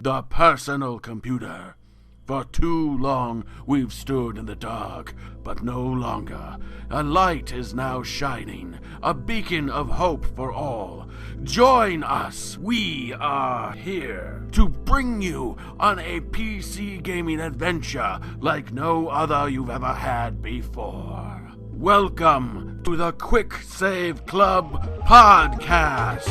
the personal computer. For too long we've stood in the dark, but no longer. A light is now shining, a beacon of hope for all. Join us. We are here to bring you on a PC gaming adventure like no other you've ever had before. Welcome to the Quick Save Club podcast.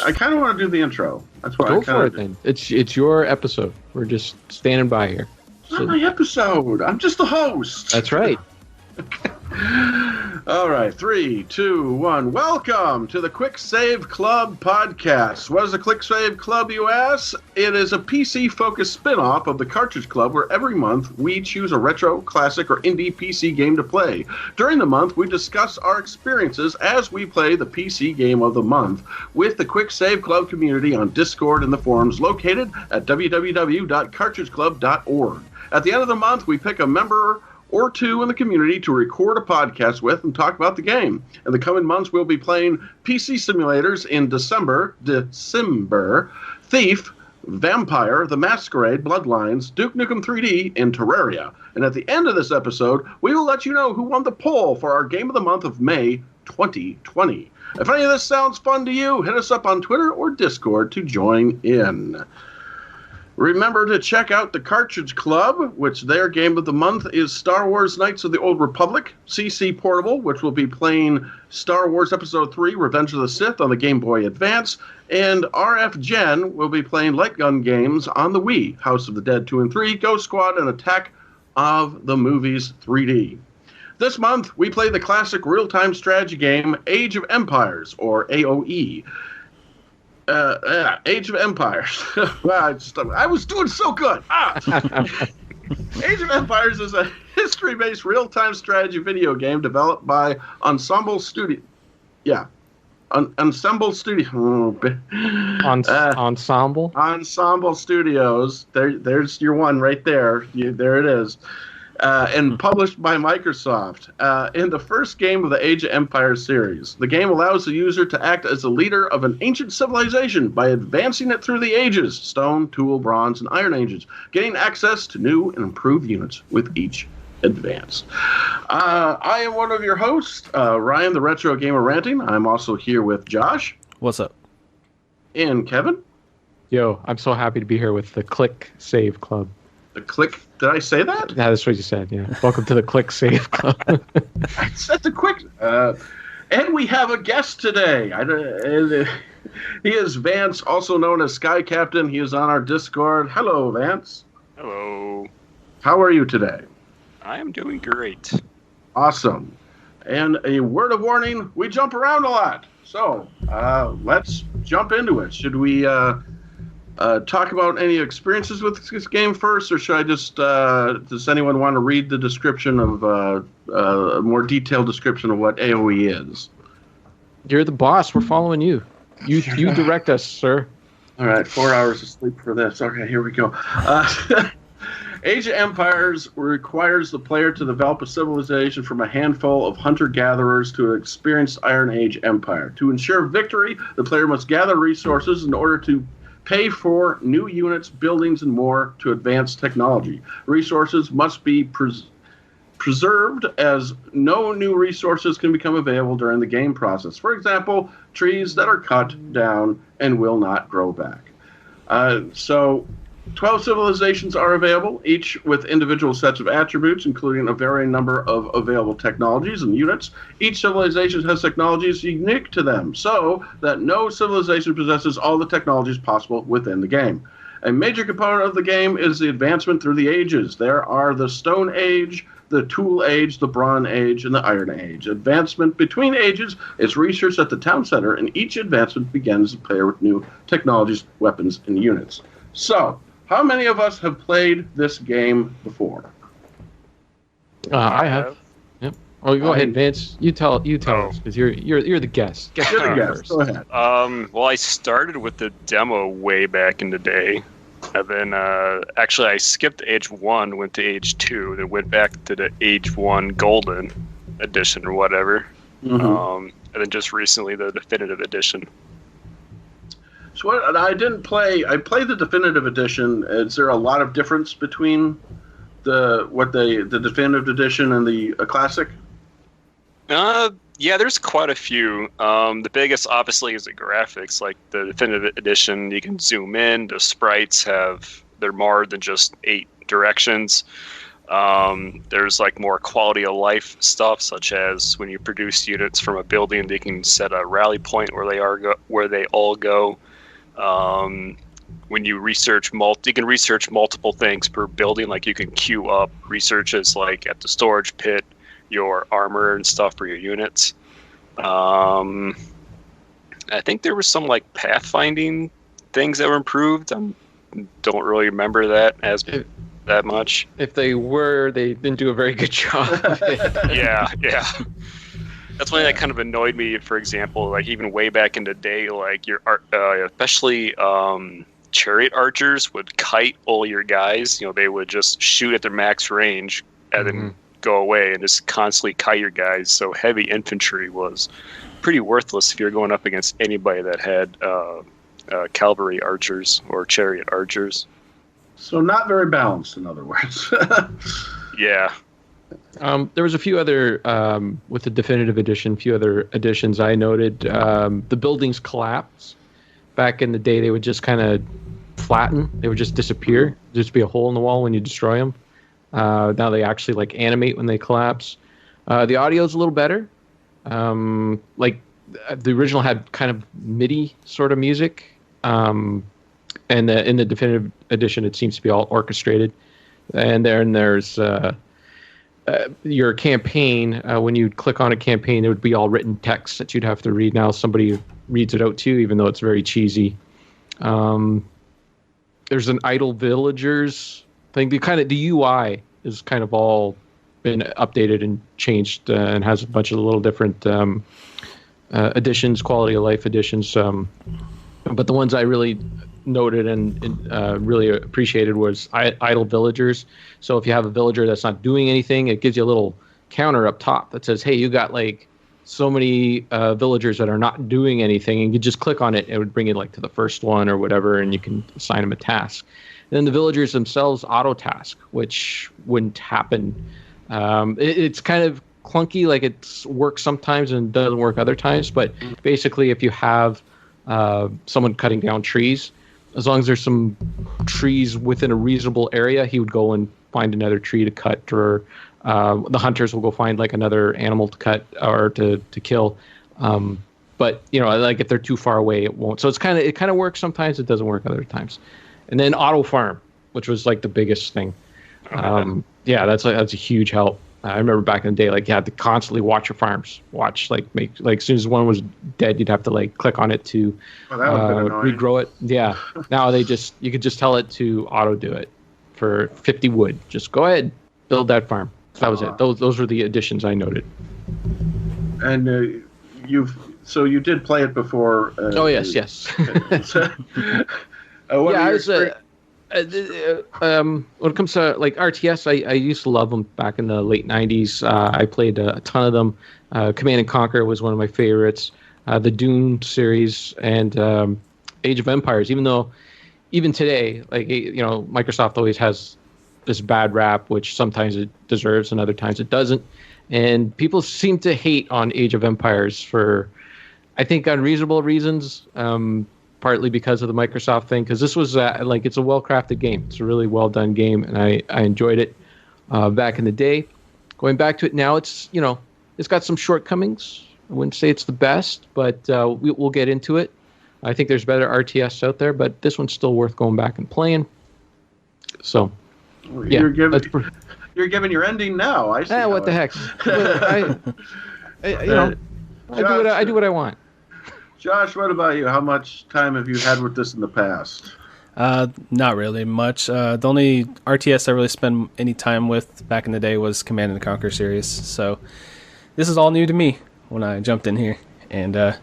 I kind of want to do the intro. That's why. Go for it then. It's your episode. We're just standing by here. It's not my episode. I'm just the host. That's right. All right, 3, 2, 1. Welcome to the Quick Save Club podcast. What is the Quick Save Club, you ask? It is a PC-focused spin-off of the Cartridge Club where every month we choose a retro, classic, or indie PC game to play. During the month, we discuss our experiences as we play the PC game of the month with the Quick Save Club community on Discord and the forums located at www.cartridgeclub.org. At the end of the month, we pick a member or two in the community to record a podcast with and talk about the game. In the coming months, we'll be playing PC simulators in December, Thief, Vampire, The Masquerade, Bloodlines, Duke Nukem 3D, and Terraria. And at the end of this episode, we will let you know who won the poll for our Game of the Month of May 2020. If any of this sounds fun to you, hit us up on Twitter or Discord to join in. Remember to check out the Cartridge Club, which their game of the month is Star Wars Knights of the Old Republic, CC Portable, which will be playing Star Wars Episode 3, Revenge of the Sith on the Game Boy Advance, and RF Gen will be playing light gun games on the Wii, House of the Dead 2 and 3, Ghost Squad, and Attack of the Movies 3D. This month, we play the classic real-time strategy game Age of Empires, or AOE. Age of Empires. Wow, I was doing so good. Age of Empires is a history-based real-time strategy video game developed by Ensemble Studio. Yeah, Ensemble Studio. Ensemble. Ensemble Studios. There's your one right there. There it is. And published by Microsoft. In the first game of the Age of Empires series, the game allows the user to act as a leader of an ancient civilization by advancing it through the ages, stone, tool, bronze, and iron ages, getting access to new and improved units with each advance. I am one of your hosts, Ryan the Retro Gamer Ranting. I'm also here with Josh. What's up? And Kevin. Yo, I'm so happy to be here with the Click Save Club. The Click... Did I say that? Yeah, that's what you said, yeah. Welcome to the Click Save Club. I said the quick... and we have a guest today. He is Vance, also known as Sky Captain. He is on our Discord. Hello, Vance. Hello. How are you today? I am doing great. Awesome. And a word of warning, we jump around a lot. So, let's jump into it. Should we... talk about any experiences with this game first, or should I just, does anyone want to read the description of, a more detailed description of what AOE is? You're the boss. We're following you. You direct us, sir. All right, 4 hours of sleep for this. Okay, here we go. Age of Empires requires the player to develop a civilization from a handful of hunter-gatherers to an experienced Iron Age empire. To ensure victory, the player must gather resources in order to pay for new units, buildings, and more to advance technology. Resources must be preserved as no new resources can become available during the game process. For example, trees that are cut down and will not grow back. So 12 civilizations are available, each with individual sets of attributes, including a varying number of available technologies and units. Each civilization has technologies unique to them, so that no civilization possesses all the technologies possible within the game. A major component of the game is the advancement through the ages. There are the Stone Age, the Tool Age, the Bronze Age, and the Iron Age. Advancement between ages is researched at the town center, and each advancement begins the player with new technologies, weapons, and units. So, how many of us have played this game before? I have. Yep. Oh, go ahead, Vance. You tell us because you're the guest. You're the guest. Go ahead. Well, I started with the demo way back in the day, and then actually I skipped Age 1, went to Age 2, then went back to the Age 1 Golden Edition or whatever, and then just recently the Definitive Edition. So what, I didn't play. I played the Definitive Edition. Is there a lot of difference between the Definitive Edition and the Classic? Yeah, there's quite a few. The biggest, obviously, is the graphics. Like the Definitive Edition, you can zoom in. The sprites they're more than just 8 directions. There's like more quality of life stuff, such as when you produce units from a building, they can set a rally point where they all go. When you research you can research multiple things per building. Like you can queue up researches like at the storage pit, your armor and stuff for your units. I think there was some like pathfinding things that were improved. I don't really remember that that much. If they were, they didn't do a very good job. Yeah. That's one that kind of annoyed me. For example, like even way back in the day, like your especially chariot archers would kite all your guys. You know, they would just shoot at their max range and then go away and just constantly kite your guys. So heavy infantry was pretty worthless if you're going up against anybody that had cavalry archers or chariot archers. So not very balanced, in other words. Yeah. There was a few other, with the Definitive Edition, few other additions I noted. The buildings collapse. Back in the day, they would just kind of flatten. They would just disappear. Just be a hole in the wall when you destroy them. Now they actually like animate when they collapse. The audio's a little better. Like the original had kind of MIDI sort of music. And in the Definitive Edition, it seems to be all orchestrated. And then there's your campaign. When you click on a campaign, there would be all written text that you'd have to read. Now somebody reads it out to you, even though it's very cheesy. There's an idle villagers thing. The UI is kind of all been updated and changed, and has a bunch of little different additions, quality of life additions. But the ones I really noted and really appreciated was idle villagers. So if you have a villager that's not doing anything, it gives you a little counter up top that says, hey, you got like so many villagers that are not doing anything, and you just click on it, it would bring you like to the first one or whatever, and you can assign them a task. And then the villagers themselves auto task, which wouldn't happen. It's kind of clunky, like it works sometimes and doesn't work other times, but basically if you have someone cutting down trees, as long as there's some trees within a reasonable area, he would go and find another tree to cut, or the hunters will go find like another animal to cut or to kill. But you know, like if they're too far away, it won't. So it kind of works sometimes. It doesn't work other times. And then auto farm, which was like the biggest thing. Yeah, that's a huge help. I remember back in the day, like you had to constantly watch your farms. Watch, like as soon as one was dead, you'd have to like click on it to regrow it. Yeah. Now you could just tell it to auto do it for 50 wood. Just go ahead, build that farm. That was it. Those were the additions I noted. And you did play it before. Oh yes. When it comes to like RTS, I used to love them back in the late 90s. I played a ton of them. Command & Conquer was one of my favorites. The Dune series and Age of Empires, even today, like, you know, Microsoft always has this bad rap, which sometimes it deserves and other times it doesn't. And people seem to hate on Age of Empires for, I think, unreasonable reasons. Partly because of the Microsoft thing, because this was it's a well-crafted game. It's a really well-done game, and I enjoyed it back in the day. Going back to it now, it's got some shortcomings. I wouldn't say it's the best, but we'll get into it. I think there's better RTS out there, but this one's still worth going back and playing. So, yeah, you're giving your ending now. I see. What the heck? I do what I want. Josh, what about you? How much time have you had with this in the past? Not really much. The only RTS I really spent any time with back in the day was Command & Conquer series. So this is all new to me when I jumped in here, and I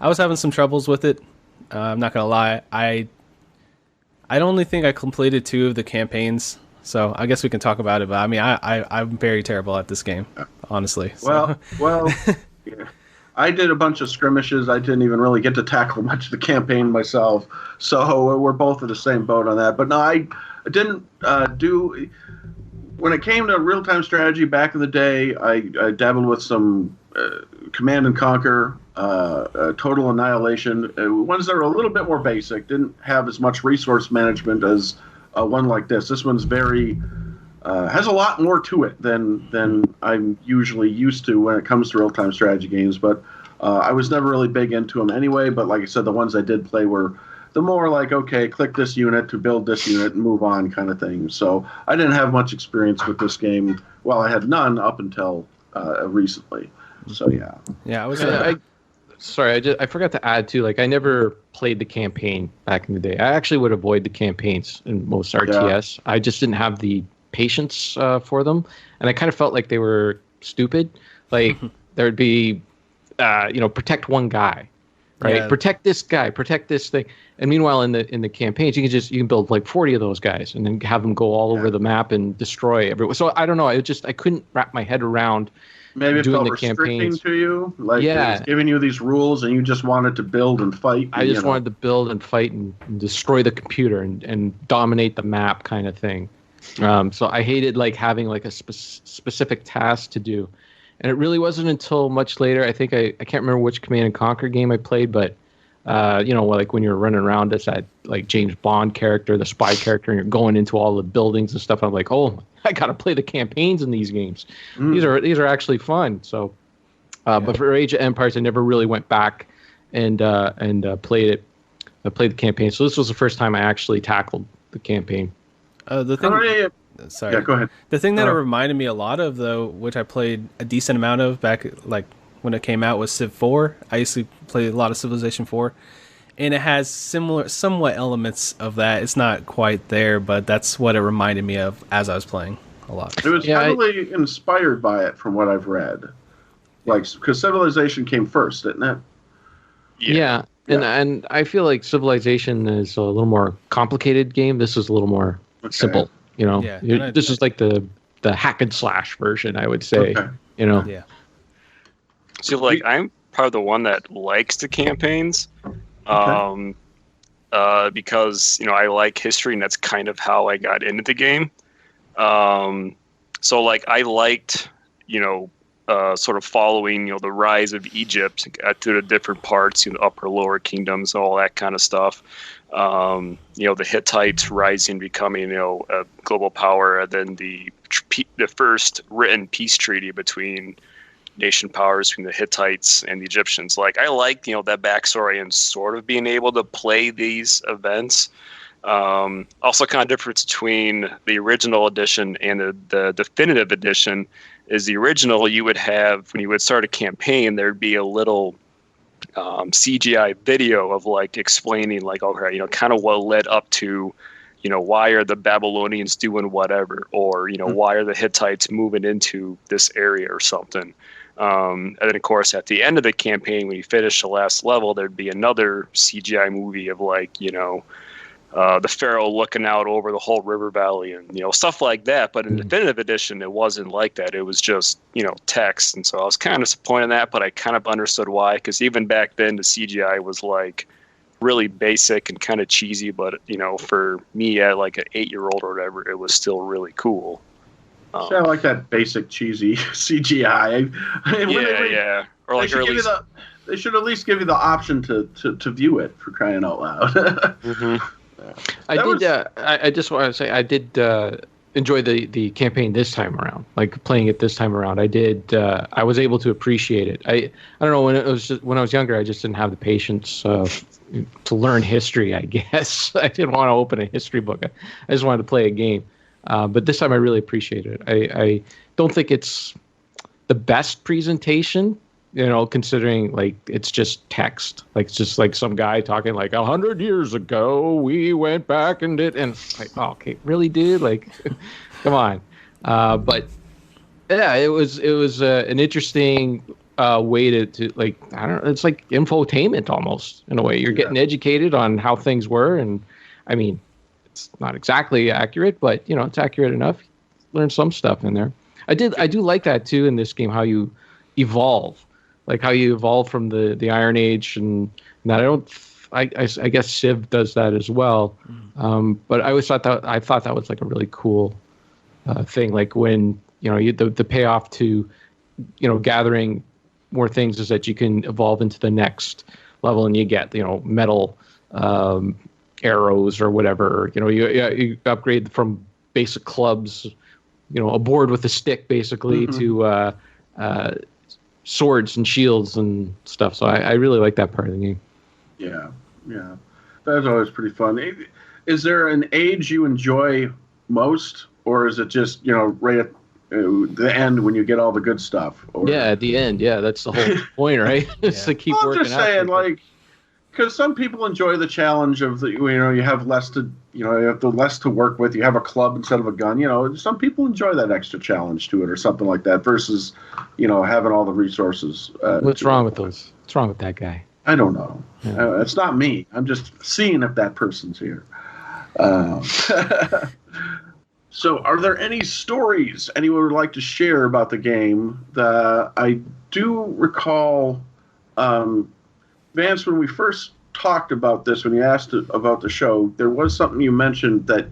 was having some troubles with it. I'm not gonna lie. I only think I completed 2 of the campaigns, so I guess we can talk about it. But I mean, I'm very terrible at this game, honestly. So. Well, yeah. I did a bunch of skirmishes. I didn't even really get to tackle much of the campaign myself, so we're both in the same boat on that. But no, I didn't do. When it came to real-time strategy back in the day, I dabbled with some Command and Conquer, Total Annihilation, ones that are a little bit more basic, didn't have as much resource management as one like this. This one's very has a lot more to it than I'm usually used to when it comes to real-time strategy games. But I was never really big into them anyway. But like I said, the ones I did play were the more like, okay, click this unit to build this unit and move on kind of thing. So I didn't have much experience with this game. Well, I had none up until recently. So yeah. Yeah, I was. Sorry, I forgot to add too. Like, I never played the campaign back in the day. I actually would avoid the campaigns in most RTS. I just didn't have the patience for them, and I kind of felt like they were stupid. Like there'd be, protect one guy, right? Yeah. Protect this guy, protect this thing. And meanwhile, in the campaigns, you can build like 40 of those guys, and then have them go all over the map and destroy everyone. So I don't know. I couldn't wrap my head around. Maybe it doing felt the restricting campaigns to you, like it was giving you these rules, and you just wanted to build and fight. I just wanted to build and fight and destroy the computer and dominate the map, kind of thing. So I hated like having like a specific task to do, and it really wasn't until much later. I think I can't remember which Command and Conquer game I played, but like when you're running around as that like James Bond character, the spy character, and you're going into all the buildings and stuff. I'm like, oh, I gotta play the campaigns in these games. These are actually fun. So, but for Age of Empires, I never really went back and played it. I played the campaign. So this was the first time I actually tackled the campaign. Sorry. Yeah, go ahead. The thing that it reminded me a lot of, though, which I played a decent amount of back like when it came out, was Civ 4. I used to play a lot of Civilization 4. And it has somewhat elements of that. It's not quite there, but that's what it reminded me of as I was playing a lot. It was heavily inspired by it, from what I've read. Like, because Civilization came first, didn't it? Yeah. And I feel like Civilization is a little more complicated game. This is a little more simple. This is like the hack and slash version, I would say. Okay. Yeah. So, like, I'm probably the one that likes the campaigns. Because I like history, and that's kind of how I got into the game. So like I liked sort of following the rise of Egypt through the different parts, the upper lower kingdoms, all that kind of stuff. The Hittites rising, becoming a global power, and then the first written peace treaty between nation powers, between the Hittites and the Egyptians. Like, I like that backstory and sort of being able to play these events. Also, kind of difference between the original edition and the definitive edition is the original. You would have, when you would start a campaign, there'd be a little CGI video of like explaining like, okay, kind of what led up to why are the Babylonians doing whatever, or why are the Hittites moving into this area or something. And then, of course, at the end of the campaign, when you finish the last level, there'd be another CGI movie of like, the Pharaoh looking out over the whole river valley and, stuff like that. But in the definitive edition, it wasn't like that. It was just, text. And so I was kind of disappointed in that, but I kind of understood why, because even back then, the CGI was like really basic and kind of cheesy. But, for me at like an 8-year-old or whatever, it was still really cool. I like that basic cheesy CGI. Yeah. Or like they should at least give you the option to view it, for crying out loud. Mm-hmm. I just want to say I did enjoy the campaign this time around. Like playing it this time around, I was able to appreciate it. I don't know, when I was younger, I just didn't have the patience to learn history, I guess. I didn't want to open a history book. I just wanted to play a game. But this time I really appreciated it. I don't think it's the best presentation, considering like it's just text. Like it's just like some guy talking like 100 years ago we went back and did, and like, oh, okay, really, dude? Like, come on. But Yeah, it was an interesting way to like, I don't know, it's like infotainment almost in a way. You're getting educated on how things were, and I mean, it's not exactly accurate, but you know, it's accurate enough. Learn some stuff in there. I do like that too in this game, how you evolve, like how you evolve from the Iron Age, and that I guess Civ does that as well. But I always thought that was like a really cool thing, like when you know the payoff to gathering more things is that you can evolve into the next level, and you get metal arrows or whatever. You upgrade from basic clubs, a board with a stick basically to swords and shields and stuff. So I really like that part of the game. Yeah, that's always pretty fun. Is there an age you enjoy most, or is it just right at the end when you get all the good stuff? Or... Yeah, at the end. Yeah, that's the whole point, right? It's to keep working. I'm just saying, like, because some people enjoy the challenge of the you have less to you have the less to work with. You have a club instead of a gun. Some people enjoy that extra challenge to it or something like that versus having all the resources. What's wrong with those? What's wrong with that guy? I don't know. Yeah. It's not me. I'm just seeing if that person's here. So, are there any stories anyone would like to share about the game? I do recall, Vance, when we first talked about this, when you asked about the show, there was something you mentioned that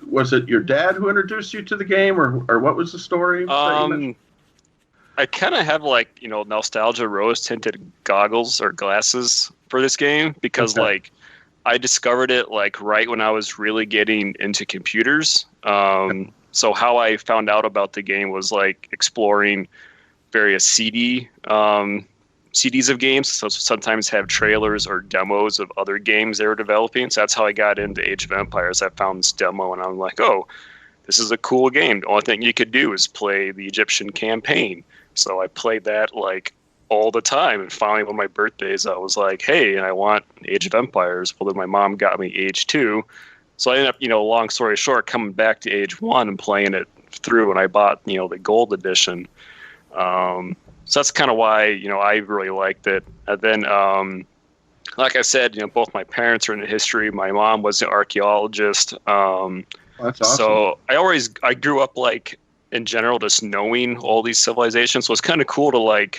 was it your dad who introduced you to the game, or what was the story? I kind of have nostalgia rose-tinted goggles or glasses for this game because I discovered it right when I was really getting into computers. So how I found out about the game was exploring various CDs of games. So sometimes have trailers or demos of other games they were developing. So that's how I got into Age of Empires. I found this demo and I'm like, oh, this is a cool game. The only thing you could do is play the Egyptian campaign. So I played that all the time. And finally, on my birthdays, I was like, hey, I want Age of Empires. Well, then my mom got me Age 2. So I ended up, long story short, coming back to Age 1 and playing it through. And I bought, the gold edition. So that's kind of why, I really liked it. And then, like I said, both my parents are into history. My mom was an archaeologist. That's awesome. So I grew up in general, just knowing all these civilizations. So it's kind of cool to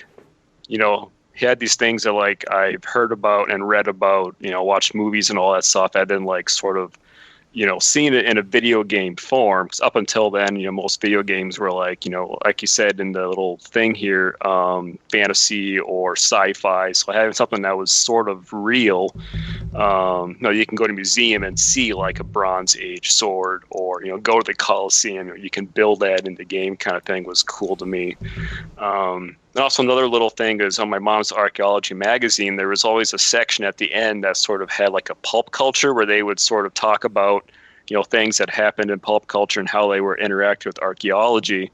he had these things that I've heard about and read about, watched movies and all that stuff. And then sort of, seeing it in a video game form. 'Cause up until then, most video games were like you said in the little thing here, fantasy or sci-fi. So having something that was sort of real, you can go to a museum and see a Bronze Age sword, or go to the Colosseum, or you can build that in the game kind of thing was cool to me. And also another little thing is on my mom's archaeology magazine, there was always a section at the end that sort of had a pulp culture where they would sort of talk about, things that happened in pulp culture and how they were interacting with archaeology,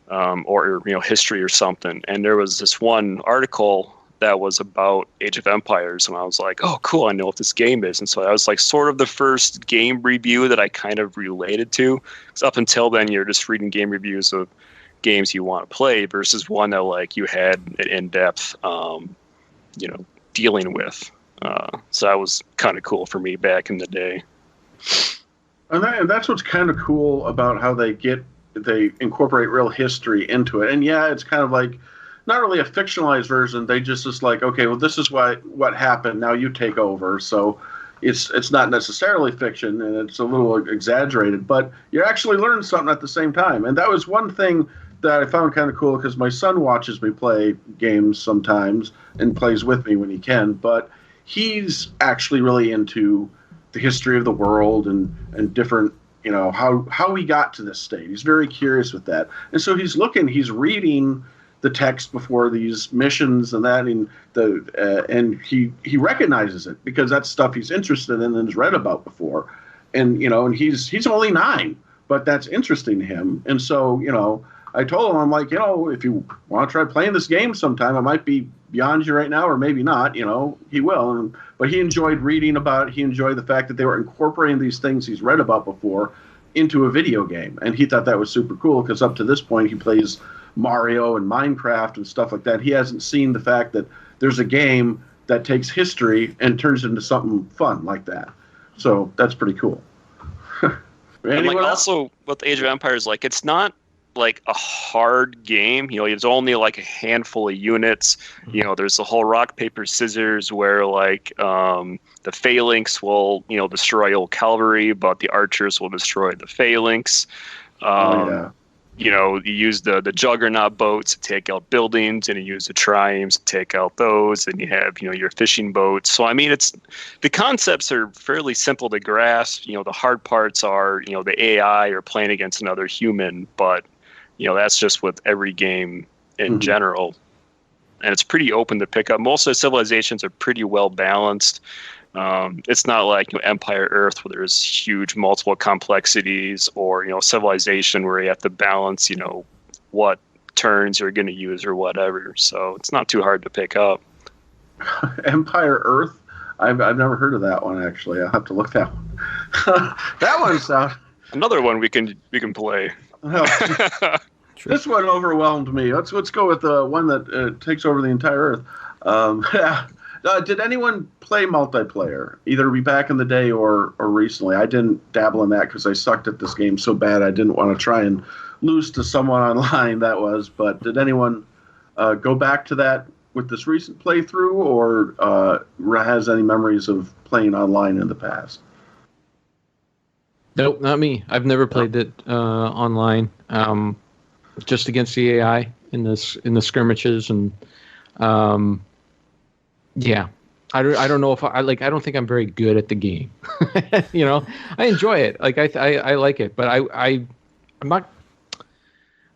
or history or something. And there was this one article that was about Age of Empires, and I was like, oh, cool, I know what this game is. And so that was sort of the first game review that I kind of related to. Because up until then, you're just reading game reviews of games you want to play versus one that you had an in-depth dealing with. So that was kind of cool for me back in the day. And that's what's kind of cool about how they incorporate real history into it. And yeah, it's kind of not really a fictionalized version. They just okay, well, this is what happened. Now you take over. So it's not necessarily fiction, and it's a little exaggerated, but you actually learn something at the same time. And that was one thing that I found kind of cool, because my son watches me play games sometimes and plays with me when he can, but he's actually really into the history of the world and different, how we got to this state. He's very curious with that. And so he's reading the text before these missions and that, and he recognizes it because that's stuff he's interested in and has read about before. And, and he's only 9, but that's interesting to him. And so, I told him, I'm like, if you want to try playing this game sometime, it might be beyond you right now, or maybe not, he will. But he enjoyed reading about it. He enjoyed the fact that they were incorporating these things he's read about before into a video game, and he thought that was super cool because up to this point he plays Mario and Minecraft and stuff like that. He hasn't seen the fact that there's a game that takes history and turns into something fun like that. So that's pretty cool. And like also with Age of Empires, like it's not like a hard game. You know, there's only like a handful of units. You know, there's the whole rock paper scissors where like the phalanx will destroy old cavalry, but the archers will destroy the phalanx. You know, you use the juggernaut boats to take out buildings, and you use the triumphs to take out those, and you have your fishing boats. So I mean, the concepts are fairly simple to grasp. The hard parts are the AI or playing against another human, but that's just with every game in general, and it's pretty open to pick up. Most of the civilizations are pretty well balanced. It's not like Empire Earth where there's huge multiple complexities, or Civilization where you have to balance what turns you're going to use or whatever. So it's not too hard to pick up. Empire Earth, I've never heard of that one actually. I'll have to look that one. That one's another one we can play. This one overwhelmed me. Let's go with the one that takes over the entire Earth. Did anyone play multiplayer, either back in the day or recently? I didn't dabble in that because I sucked at this game so bad I didn't want to try and lose to someone online, that was. But did anyone go back to that with this recent playthrough, or has any memories of playing online in the past? Nope, not me. I've never played it online. Just against the AI in the skirmishes, and yeah, I don't know if I don't think I'm very good at the game. I enjoy it. Like I like it, but I'm not.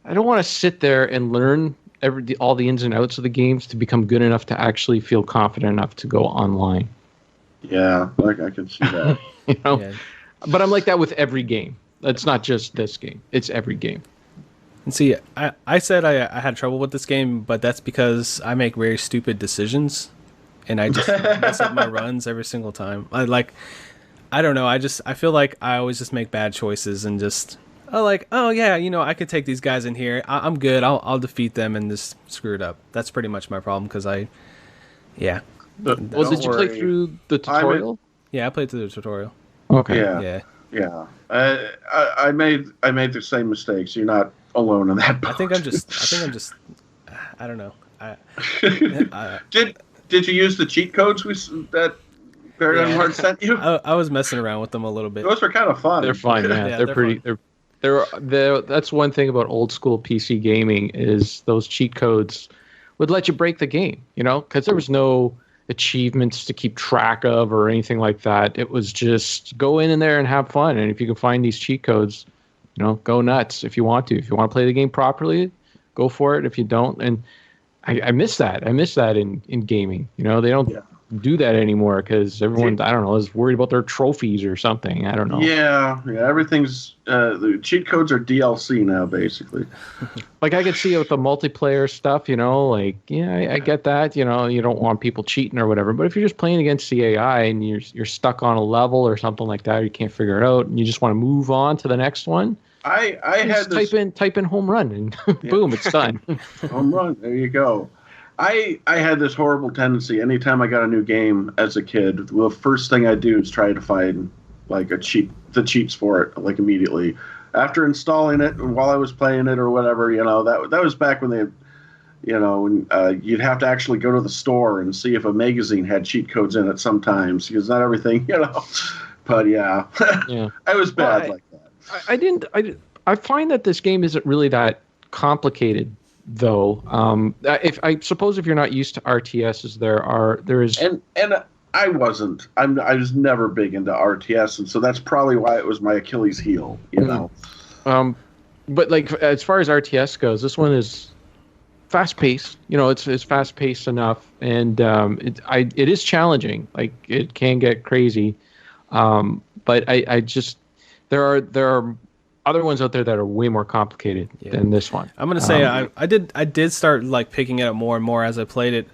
I don't want to sit there and learn all the ins and outs of the games to become good enough to actually feel confident enough to go online. Yeah, like I can see that. Yeah. But I'm like that with every game. It's not just this game. It's every game. And see, I said I had trouble with this game, but that's because I make very stupid decisions, and I just mess up my runs every single time. I don't know. I feel like I always just make bad choices and just I could take these guys in here. I'm good. I'll defeat them and just screw it up. That's pretty much my problem because did you play through the tutorial? Yeah, I played through the tutorial. Okay. Yeah. I made the same mistakes. You're not alone in that boat. I think I'm just. I don't know. Did you use the cheat codes that Paradigm Heart sent you? I was messing around with them a little bit. Those are kind of fun. They're fun. Yeah, they're pretty. Fun. That's one thing about old school PC gaming is those cheat codes would let you break the game. Because there was no achievements to keep track of or anything like that. It was just go in there and have fun. And if you can find these cheat codes, go nuts if you want to. If you want to play the game properly, go for it. If you don't, and I miss that. I miss that in gaming. They don't do that anymore because everyone, I don't know, is worried about their trophies or something. I don't know. Yeah. Everything's the cheat codes are DLC now, basically. Like I could see it with the multiplayer stuff. I get that. You don't want people cheating or whatever. But if you're just playing against the AI and you're stuck on a level or something like that, or you can't figure it out, and you just want to move on to the next one. I had this, type in home run and boom, it's done. Home run. There you go. I had this horrible tendency. Anytime I got a new game as a kid, the first thing I do is try to find the cheats for it immediately after installing it. And while I was playing it or whatever, that was back when when you'd have to actually go to the store and see if a magazine had cheat codes in it sometimes, because not everything, But yeah. I was bad like that. I find that this game isn't really that complicated, though. I suppose if you're not used to RTSs, there is and I wasn't. I was never big into RTS, and so that's probably why it was my Achilles heel. But as far as RTS goes, this one is fast paced. It's fast paced enough, and it is challenging. It can get crazy, but I just there are other ones out there that are way more complicated than this one. I'm gonna say I did start picking it up more and more as I played it.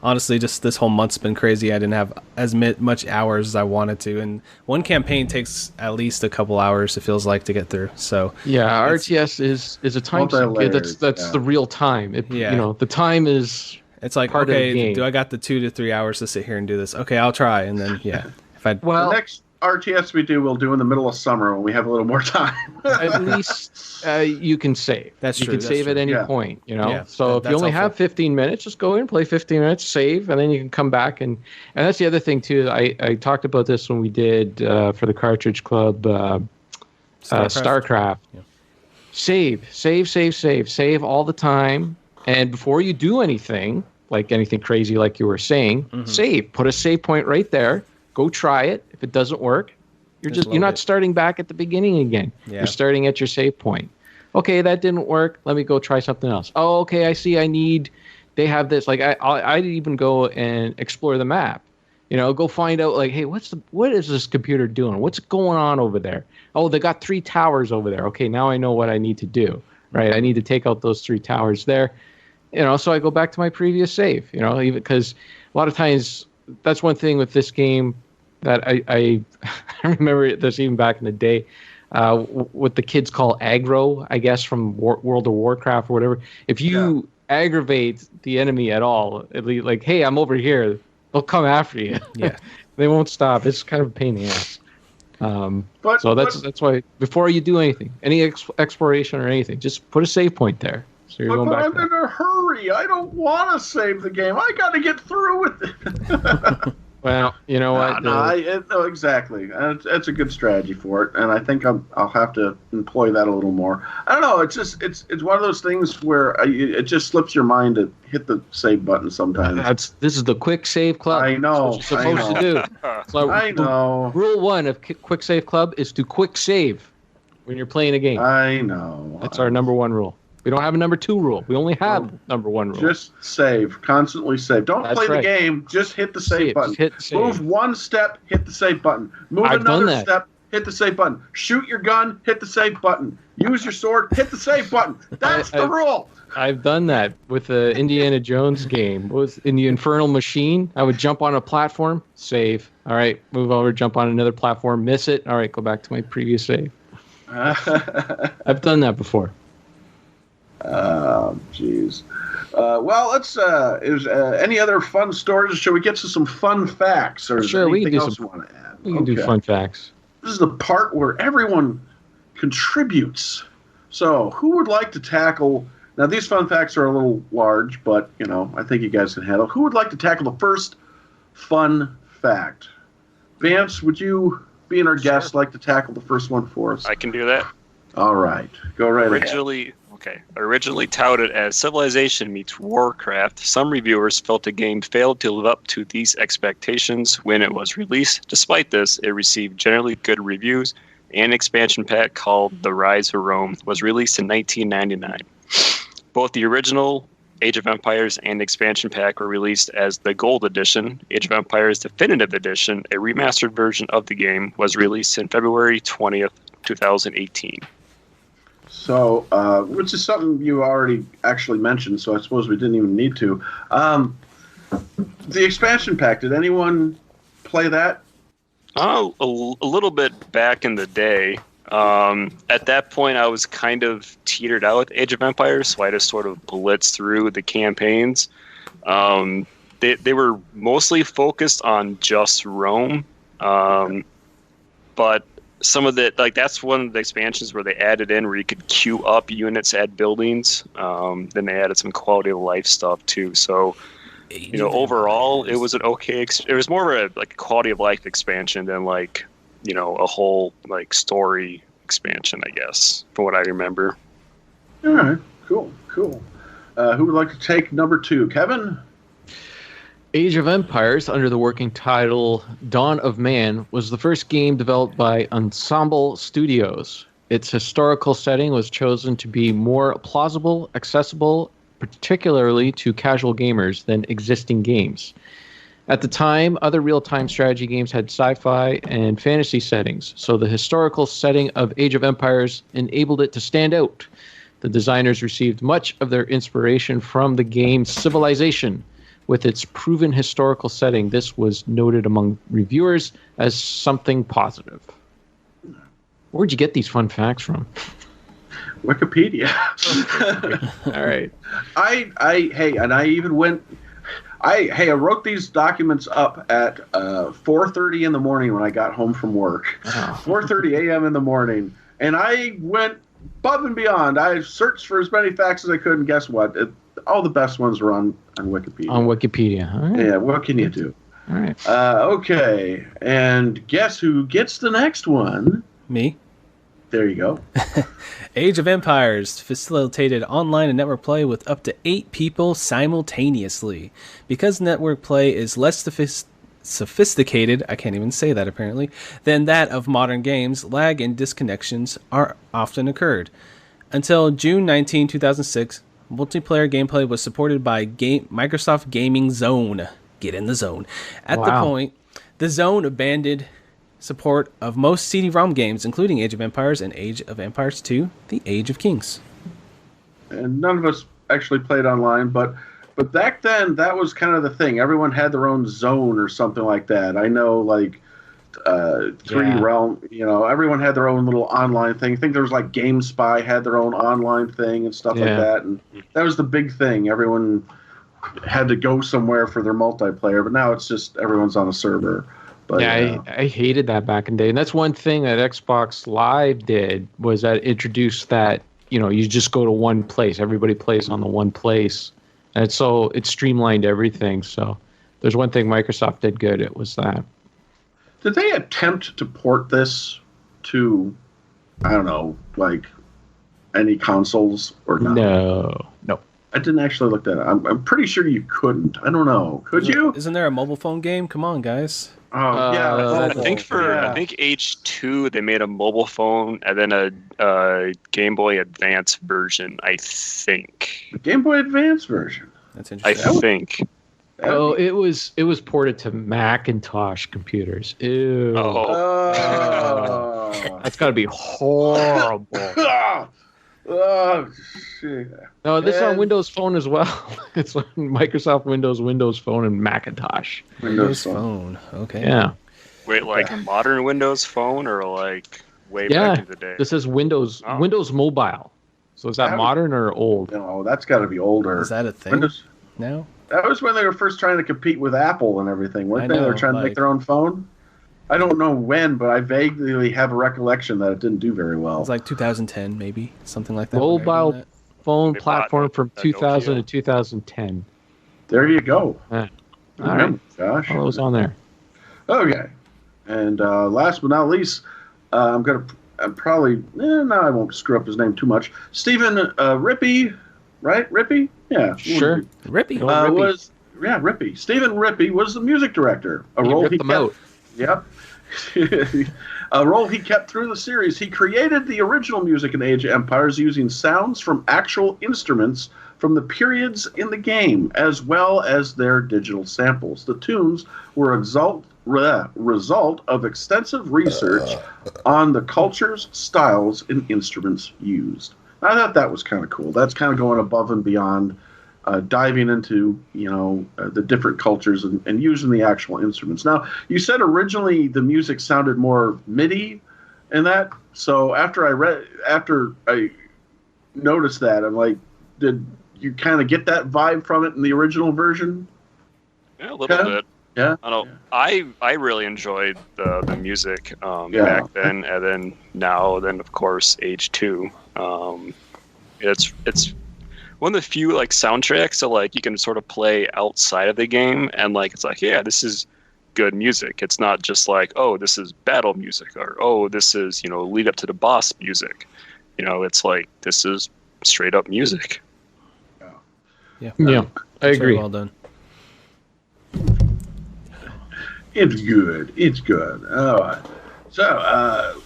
honestly, just this whole month's been crazy. I didn't have as much hours as I wanted to, and one campaign takes at least a couple hours. It feels like to get through. So yeah, RTS is a time sink. That's the real time. The time is. It's like, part of the okay, game. do I got the 2 to 3 hours to sit here and do this? Okay, I'll try, and then the next RTS we'll do in the middle of summer when we have a little more time. At least you can save. That's you true. can save at any point, Yeah, so if you only have 15 minutes, just go in, play 15 minutes, save, and then you can come back. And that's the other thing, too. I talked about this when we did for the Cartridge Club StarCraft. Yeah. Save all the time. And before you do anything, like anything crazy like you were saying, save. Put a save point right there. Go try it. If it doesn't work, you're not starting back at the beginning again. Yeah. You're starting at your save point. Okay, that didn't work. Let me go try something else. Oh, okay, I see. They have this. Like I'd even go and explore the map. Go find out, like, hey, what is this computer doing? What's going on over there? Oh, they got 3 towers over there. Okay, now I know what I need to do. Right, I need to take out those 3 towers there. So I go back to my previous save, even because a lot of times that's one thing with this game that I remember this even back in the day, what the kids call aggro, I guess, from World of Warcraft or whatever. If you aggravate the enemy at all, like, hey, I'm over here, they'll come after you. Yeah, they won't stop. It's kind of a pain in the ass. That's why before you do anything, any exploration or anything, just put a save point there. So you're going back. I'm in a hurry. I don't want to save the game. I got to get through with it. Well, you know what? No, exactly. That's a good strategy for it, and I think I'll have to employ that a little more. I don't know. It's one of those things where it just slips your mind to hit the save button sometimes. This is the quick save club. I know. That's what you're supposed to do. So I know. Rule 1 of quick save club is to quick save when you're playing a game. I know. That's our number 1 rule. We don't have a number 2 rule. We only have number 1 rule. Just save. Constantly save. Don't play the game. Just hit the save button. Move 1 step, hit the save button. Move another step, hit the save button. Shoot your gun, hit the save button. Use your sword, hit the save button. That's the rule. I've done that with the Indiana Jones game. It was in the Infernal Machine. I would jump on a platform, save. All right, move over, jump on another platform, miss it. All right, go back to my previous save. I've done that before. Jeez. Well, let's. Is any other fun stories? Shall we get to some fun facts, or is there anything else you want to add? We can do fun facts. This is the part where everyone contributes. So, who would like to tackle? Now, these fun facts are a little large, but I think you guys can handle. Who would like to tackle the first fun fact? Vance, would you, being our guest, like to tackle the first one for us? I can do that. All right, go right ahead. Originally touted as Civilization meets Warcraft, some reviewers felt the game failed to live up to these expectations when it was released. Despite this, it received generally good reviews. An expansion pack called The Rise of Rome was released in 1999. Both the original Age of Empires and expansion pack were released as the Gold Edition. Age of Empires Definitive Edition, a remastered version of the game, was released in February 20th, 2018. So, which is something you already actually mentioned, so I suppose we didn't even need to. The expansion pack, did anyone play that? Oh, a little bit back in the day. At that point, I was kind of teetered out with Age of Empires, so I just sort of blitzed through the campaigns. They were mostly focused on just Rome, but some of the, like, that's one of the expansions where they added in where you could queue up units at buildings. Then they added some quality of life stuff too. So, overall, it was an okay. It was more of a quality of life expansion than a whole story expansion, I guess, from what I remember. All right, cool. Who would like to take number 2, Kevin? Age of Empires, under the working title Dawn of Man, was the first game developed by Ensemble Studios. Its historical setting was chosen to be more plausible, accessible, particularly to casual gamers, than existing games. At the time, other real-time strategy games had sci-fi and fantasy settings, so the historical setting of Age of Empires enabled it to stand out. The designers received much of their inspiration from the game Civilization, With its proven historical setting, this was noted among reviewers as something positive. Where'd you get these fun facts from? Wikipedia. All right. I wrote these documents up at 4:30 in the morning when I got home from work. 4:30 a.m. in the morning, and I went above and beyond. I searched for as many facts as I could, and guess what? All the best ones were on Wikipedia. On Wikipedia. All right. Yeah, what can you do? All right. Okay, and guess who gets the next one? Me. There you go. Age of Empires facilitated online and network play with up to 8 people simultaneously. Because network play is less sophisticated, I can't even say that apparently, than that of modern games, lag and disconnections are often occurred. Until June 19, 2006, multiplayer gameplay was supported by Microsoft Gaming Zone. Get in the zone. At the point, the Zone abandoned support of most CD-ROM games, including Age of Empires and Age of Empires 2, The Age of Kings. And none of us actually played online, but back then, that was kind of the thing. Everyone had their own zone or something like that. I know, like, 3D Realm, everyone had their own little online thing. I think there was, like, GameSpy had their own online thing and stuff like that. And that was the big thing. Everyone had to go somewhere for their multiplayer, but now it's just everyone's on a server. But, I hated that back in the day. And that's one thing that Xbox Live did, was that it introduced that, you just go to one place. Everybody plays on the one place. And so it streamlined everything. So there's one thing Microsoft did good. It was that. Did they attempt to port this to, I don't know, like any consoles or not? No. I didn't actually look that up. I'm pretty sure you couldn't. I don't know. Could you? Isn't there a mobile phone game? Come on, guys. Oh, yeah. I think Age 2 they made a mobile phone and then a Game Boy Advance version. I think. The Game Boy Advance version. That's interesting. I think. It was ported to Macintosh computers. Ew. That's got to be horrible. Oh, shit. No, this is on Windows Phone as well. It's on Microsoft Windows Phone, and Macintosh. Windows Phone. Okay. Yeah. Wait, like a modern Windows Phone or like way back in the day? This is Windows Mobile. So is that modern or old? No, that's got to be older. Is that a thing? Windows? No. That was when they were first trying to compete with Apple and everything, weren't they? They were trying to make their own phone. I don't know when, but I vaguely have a recollection that it didn't do very well. It's like 2010, maybe something like that. Mobile phone platform from 2000 to 2010. There you go. All right, gosh, all those on there. Okay, and last but not least, I won't screw up his name too much. Stephen Rippey, right? Rippey, yeah, sure. Rippey Rippey. Stephen Rippey was the music director. A role he kept. Out. Yep. A role he kept through the series. He created the original music in Age of Empires using sounds from actual instruments from the periods in the game, as well as their digital samples. The tunes were a result of extensive research on the cultures, styles, and instruments used. I thought that was kind of cool. That's kind of going above and beyond diving into, the different cultures and using the actual instruments. Now, you said originally the music sounded more MIDI and that. So after I noticed that, I'm like, did you kind of get that vibe from it in the original version? Yeah, a little bit. Yeah. I don't know. I really enjoyed the music back then, and then now, then of course Age 2. It's one of the few like soundtracks that like you can sort of play outside of the game, and like it's like, yeah, this is good music. It's not just like, oh, this is battle music, or oh, this is lead up to the boss music. It's like this is straight up music. Yeah, I agree. Very well done. It's good. It's good. All right. So,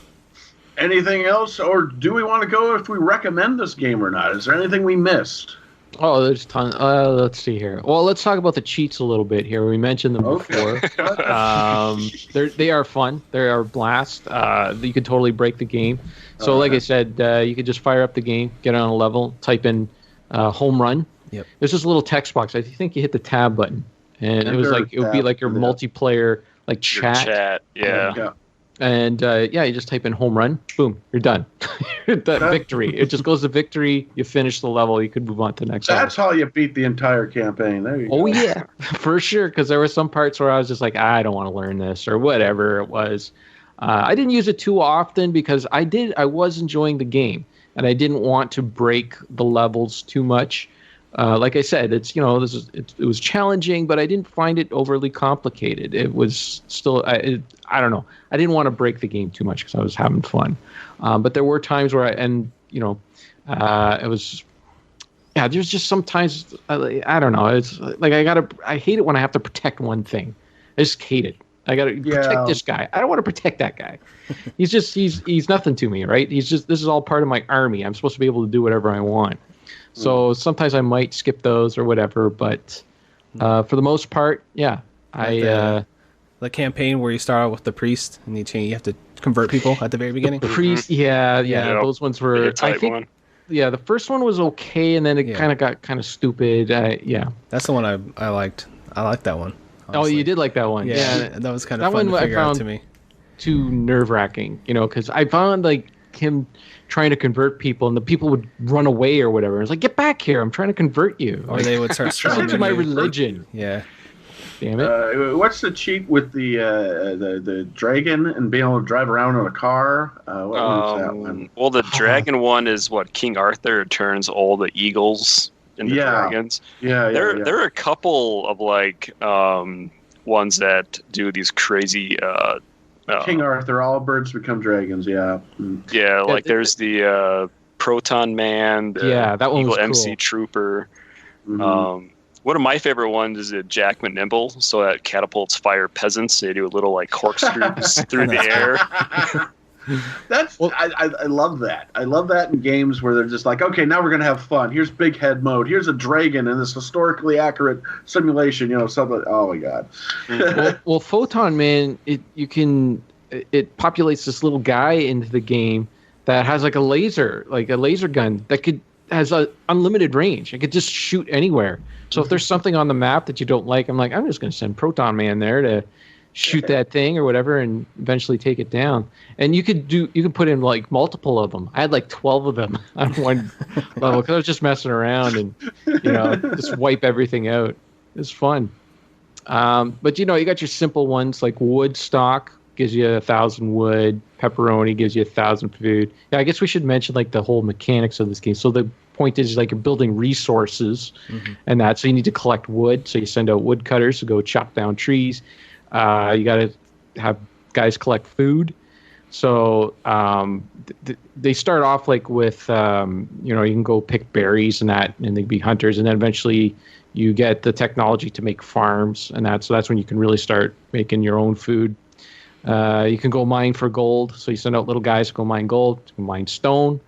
anything else, or do we want to go if we recommend this game or not? Is there anything we missed? Oh, there's tons. Let's see here. Well, let's talk about the cheats a little bit here. We mentioned them before. They are fun. They are a blast. You can totally break the game. So, like I said, you could just fire up the game, get on a level, type in home run, Yep. There's this little text box. I think you hit the tab button, and it would be like your multiplayer like chat. Your chat, yeah. And you just type in home run, boom, you're done. That victory. It just goes to victory. You finish the level. You could move on to the next level. That's how you beat the entire campaign. There you go. Oh yeah, for sure. Because there were some parts where I was just like, I don't want to learn this or whatever it was. I didn't use it too often because I was enjoying the game and I didn't want to break the levels too much. Like I said, it was challenging, but I didn't find it overly complicated. It was still, I don't know. I didn't want to break the game too much because I was having fun. But there were times where it was, there's just sometimes, I don't know. It's like I hate it when I have to protect one thing. I just hate it. I got to protect this guy. I don't want to protect that guy. He's nothing to me, right? This is all part of my army. I'm supposed to be able to do whatever I want. So sometimes I might skip those or whatever, but for the most part, yeah. The campaign where you start out with the priest and you have to convert people at the very beginning. The priest, yeah. Those ones were. I think. Yeah, the first one was okay, and then it kind of got kind of stupid. That's the one I liked. I liked that one. Honestly. Oh, you did like that one? Yeah, that was kind of fun to figure out to me. Too nerve-wracking, because I found like him trying to convert people, and the people would run away or whatever. It's like, get back here! I'm trying to convert you. Or they would start listen to my religion. Yeah. Damn it! What's the cheat with the dragon and being able to drive around in a car? What was that one? Well, the dragon one is what King Arthur turns all the eagles into dragons. There are a couple of like ones that do these crazy. King Arthur, all birds become dragons. Yeah. Yeah, like there's the Proton Man. That one Eagle was cool. MC Trooper. Mm-hmm. One of my favorite ones is Jack McNimble. So that catapults fire peasants. They do a little like corkscrews through the air. I love that. I love that in games where they're just like, okay, now we're gonna have fun. Here's big head mode. Here's a dragon in this historically accurate simulation. Something. Oh my god. well, Photon Man, it populates this little guy into the game that has like a laser gun that has a unlimited range. It could just shoot anywhere. So if there's something on the map that you don't like, I'm just going to send Proton Man there to shoot that thing or whatever and eventually take it down. And you can put in like multiple of them. I had like 12 of them on one level because I was just messing around and just wipe everything out. It was fun. But you got your simple ones like Woodstock gives you 1,000 wood, pepperoni gives you 1,000 food. Yeah, I guess we should mention like the whole mechanics of this game. So the point is like you're building resources and that. So you need to collect wood. So you send out woodcutters to go chop down trees. You got to have guys collect food. So they start off like with, you can go pick berries and that, and they'd be hunters. And then eventually you get the technology to make farms and that. So that's when you can really start making your own food. You can go mine for gold. So you send out little guys to go mine gold, to mine stone.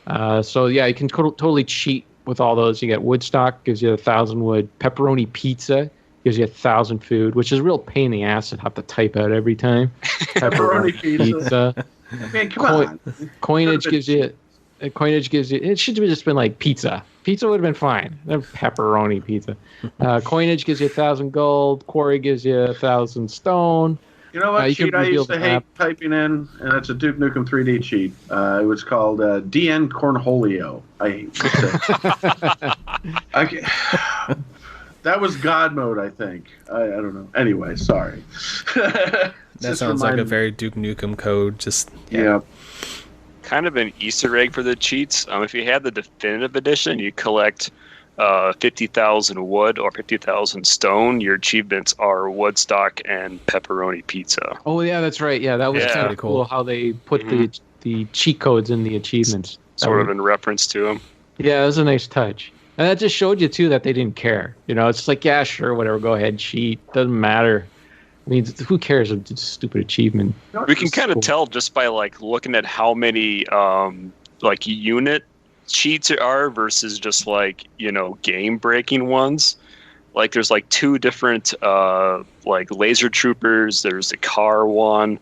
You can totally cheat with all those. You get Woodstock, gives you 1,000 wood. Pepperoni Pizza gives you 1,000 food, which is a real pain in the ass to have to type out every time. Pepperoni Pizza. Man, come on. Coinage gives you. It should have just been like pizza. Pizza would have been fine. Then pepperoni pizza. Coinage gives you 1,000 gold. Quarry gives you 1,000 stone. You know what cheat I used to hate typing in? And it's a Duke Nukem 3D cheat. It was called DN Cornholio. I hate it. That was God mode, I think. I don't know. Anyway, sorry. That sounds like a very Duke Nukem code. Just yeah. Kind of an Easter egg for the cheats. If you had the definitive edition, you collect 50,000 wood or 50,000 stone. Your achievements are Woodstock and pepperoni pizza. Oh yeah, that's right. Yeah, that was kind of cool how they put the cheat codes in the achievements. Sort of in reference to them. Yeah, it was a nice touch. And that just showed you too that they didn't care. It's just like, yeah, sure, whatever, go ahead, cheat. Doesn't matter. I mean, who cares? It's a stupid achievement. We can kind of tell just by like looking at how many like unit cheats are versus just like game breaking ones. Like there's like two different like laser troopers. There's the car one.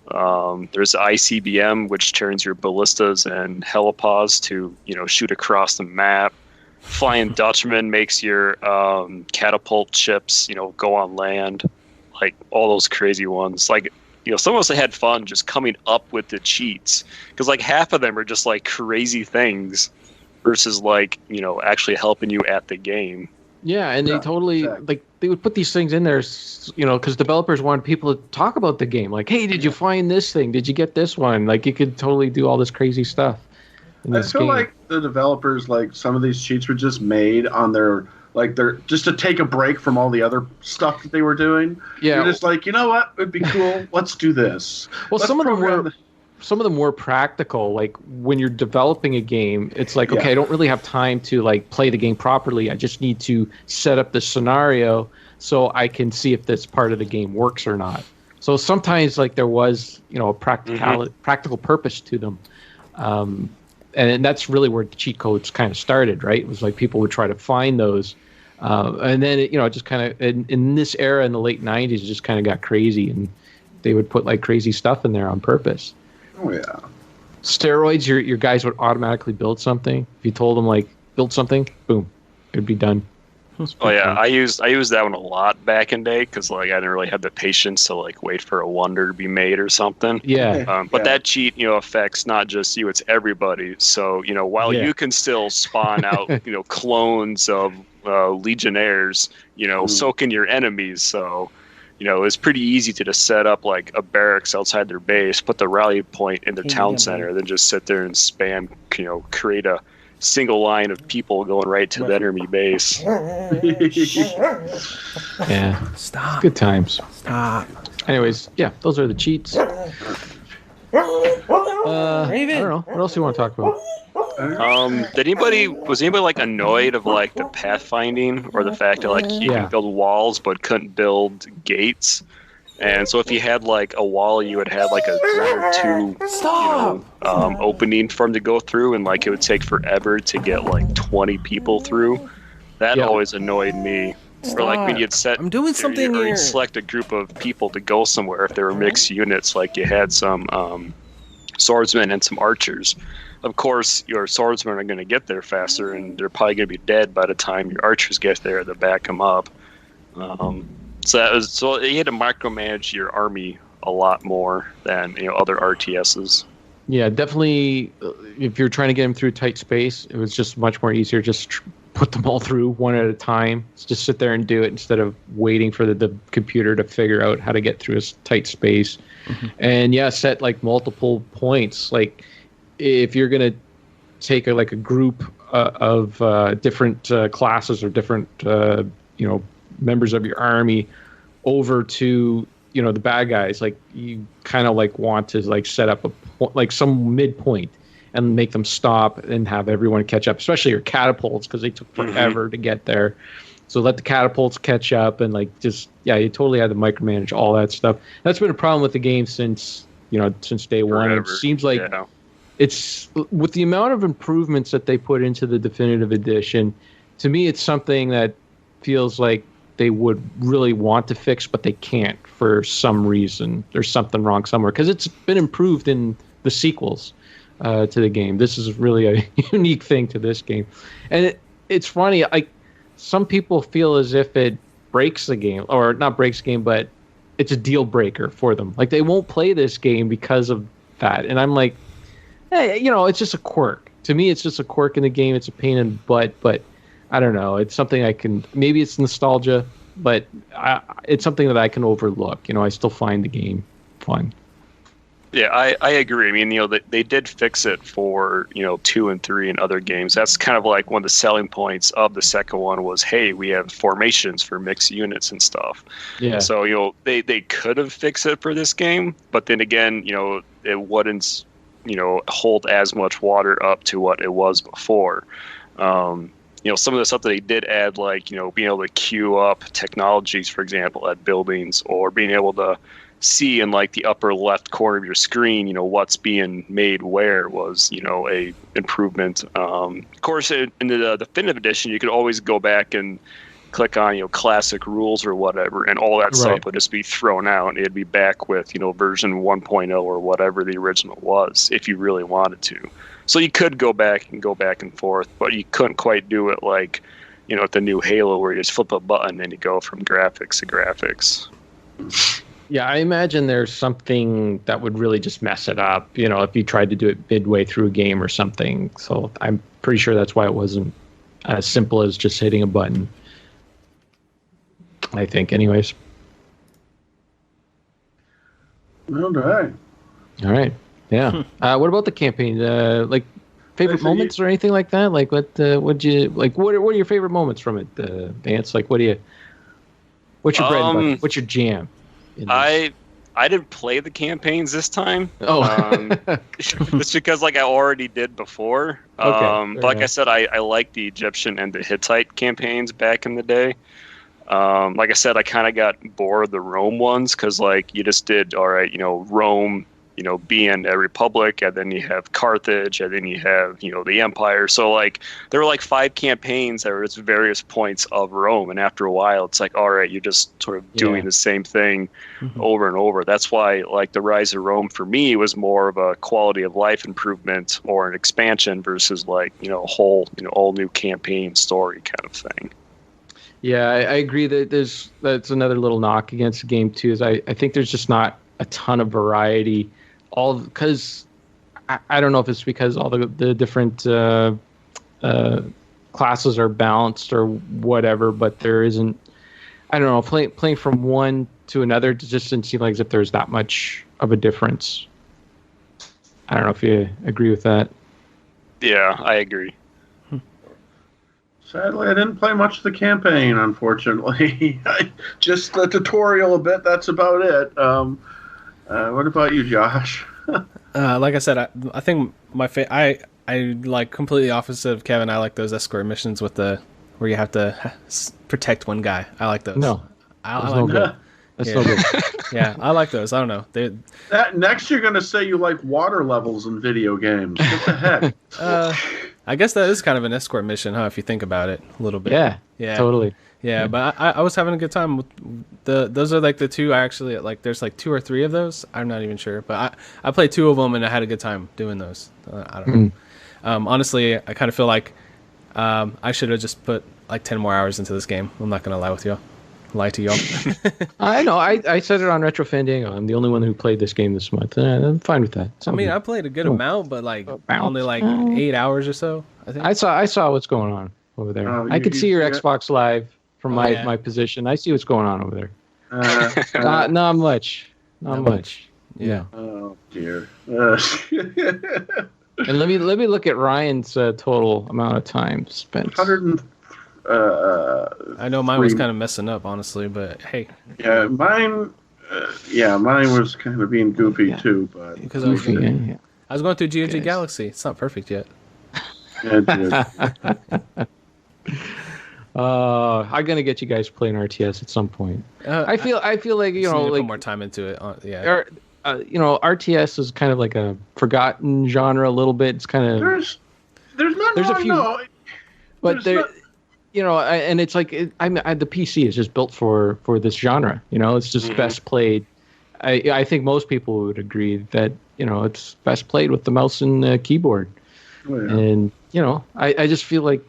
There's the ICBM, which turns your ballistas and helipods to shoot across the map. Flying Dutchman makes your catapult ships, go on land. Like all those crazy ones. Like, some of us had fun just coming up with the cheats. Because like half of them are just like crazy things versus like, actually helping you at the game. Yeah, and they totally like they would put these things in there, because developers wanted people to talk about the game. Like, hey, did you find this thing? Did you get this one? Like, you could totally do all this crazy stuff. I feel like the developers, like some of these cheats were just made on their just to take a break from all the other stuff that they were doing. Yeah, you're just like, you know what, it'd be cool. Let's do this. Well, some of them were practical. Like when you're developing a game, it's like, okay, I don't really have time to like play the game properly. I just need to set up the scenario so I can see if this part of the game works or not. So sometimes like there was, a practical purpose to them. And that's really where the cheat codes kind of started, right? It was like people would try to find those. And then, it just kind of, in this era in the late 90s, it just kind of got crazy. And they would put like crazy stuff in there on purpose. Oh, yeah. Steroids, your guys would automatically build something. If you told them, like, build something, boom, it'd be done. Oh yeah, I used that one a lot back in day because like I didn't really have the patience to like wait for a wonder to be made or something. Yeah. But that cheat, affects not just you, it's everybody. So while you can still spawn out, clones of legionnaires, so can your enemies. So it's pretty easy to just set up like a barracks outside their base, put the rally point in their town center, then just sit there and spam, create a single line of people going right to the enemy base. Yeah. Stop. Good times. Stop. Anyways, yeah, those are the cheats. I don't know. What else do you want to talk about? Was anybody like annoyed of like the pathfinding or the fact that like you can build walls but couldn't build gates? And so if you had like a wall, you would have like a 1 or 2 opening for them to go through, and like it would take forever to get like 20 people through. That always annoyed me. Or like when you'd set, I'm doing something or here. you'd select a group of people to go somewhere. If there were mixed units, like you had some swordsmen and some archers. Of course, your swordsmen are going to get there faster, and they're probably going to be dead by the time your archers get there to back them up. So you had to micromanage your army a lot more than other RTSs. Yeah, definitely. If you're trying to get them through tight space, it was just much more easier. Just put them all through one at a time. Just sit there and do it instead of waiting for the computer to figure out how to get through a tight space. Mm-hmm. And set like multiple points. Like if you're gonna take a group of different classes or different members of your army over to the bad guys, like you kind of like want to like set up some midpoint and make them stop and have everyone catch up, especially your catapults, because they took forever to get there. So let the catapults catch up, and you totally had to micromanage all that stuff. That's been a problem with the game since day one. It seems like it's, with the amount of improvements that they put into the definitive edition, to me it's something that feels like they would really want to fix, but they can't for some reason. There's something wrong somewhere, because it's been improved in the sequels to the game. This is really a unique thing to this game. And it's funny, some people feel as if it breaks the game, or not breaks the game, but it's a deal breaker for them. Like they won't play this game because of that. And I'm like, hey, it's just a quirk. To me, it's just a quirk in the game. It's a pain in the butt, but I don't know. It's something maybe it's nostalgia, but it's something that I can overlook. I still find the game fun. Yeah, I agree. I mean, they did fix it for, 2 and 3 and other games. That's kind of like one of the selling points of the second one was, hey, we have formations for mixed units and stuff. Yeah. So, they could have fixed it for this game, but then again, it wouldn't, hold as much water up to what it was before. Some of the stuff that they did add, like, being able to queue up technologies, for example, at buildings, or being able to see in like the upper left corner of your screen, what's being made where was, a improvement. Of course, in the definitive edition, you could always go back and click on, classic rules or whatever, and all that stuff would just be thrown out, and it'd be back with, version 1.0 or whatever the original was, if you really wanted to. So you could go back and forth, but you couldn't quite do it like, with the new Halo where you just flip a button and you go from graphics to graphics. Yeah, I imagine there's something that would really just mess it up, if you tried to do it midway through a game or something. So I'm pretty sure that's why it wasn't as simple as just hitting a button. I think, anyways. All right. All right. Yeah. What about the campaign? Like favorite moments or anything like that? Like what are your favorite moments from it, Vance? Like what's your bread and butter? What's your jam? I didn't play the campaigns this time. Oh. It's because I already did before. Okay, but like I said, I liked the Egyptian and the Hittite campaigns back in the day. Like I said, I kind of got bored of the Rome ones because you just did, all right, Rome, being a republic, and then you have Carthage, and then you have, the empire. So there were 5 campaigns that were at various points of Rome. And after a while, it's all right, you're just sort of doing the same thing over and over. That's why the Rise of Rome for me was more of a quality of life improvement or an expansion versus a whole, all new campaign story kind of thing. Yeah, I agree that that's another little knock against the game too, is I think there's just not a ton of variety. All because I don't know if it's because all the different classes are balanced or whatever, but there isn't. I don't know. Playing from one to another, it just didn't seem like as if there's that much of a difference. I don't know if you agree with that. Yeah, I agree. Sadly, I didn't play much of the campaign, unfortunately. Just the tutorial a bit, that's about it. What about you, Josh? Like I said, I think I completely opposite of Kevin. I like those escort missions where you have to protect one guy. I like those. No, I like good. That's no good. Yeah, I like those. I don't know. Next, you're going to say you like water levels in video games. What the heck? I guess that is kind of an escort mission, huh? If you think about it a little bit. Yeah, totally. Yeah, but I was having a good time with those are the 2 I actually there's 2 or 3 of those. I'm not even sure, but I played 2 of them and I had a good time doing those. I don't know. Honestly, I kind of feel like I should have just put 10 more hours into this game. I'm not gonna lie to y'all. I know. I said it on Retro Fandango. I'm the only one who played this game this month. I'm fine with that. I played a good amount, but only 8 hours or so. I think I saw what's going on over there. I could see your Xbox Live from my position. I see what's going on over there. Not much. Not much. Yeah. Oh dear. And let me look at Ryan's total amount of time spent. 100. I know mine was kind of messing up, honestly, but hey. Yeah, mine was kind of being goofy too, but because I was going through GOG Galaxy. It's not perfect yet. Yeah, I'm gonna get you guys playing RTS at some point. I feel like put more time into it. Yeah. RTS is kind of like a forgotten genre a little bit. It's kind of there's a few, but there. And it's the PC is just built for this genre. It's just best played. I think most people would agree that it's best played with the mouse and keyboard. Oh, yeah. And I just feel like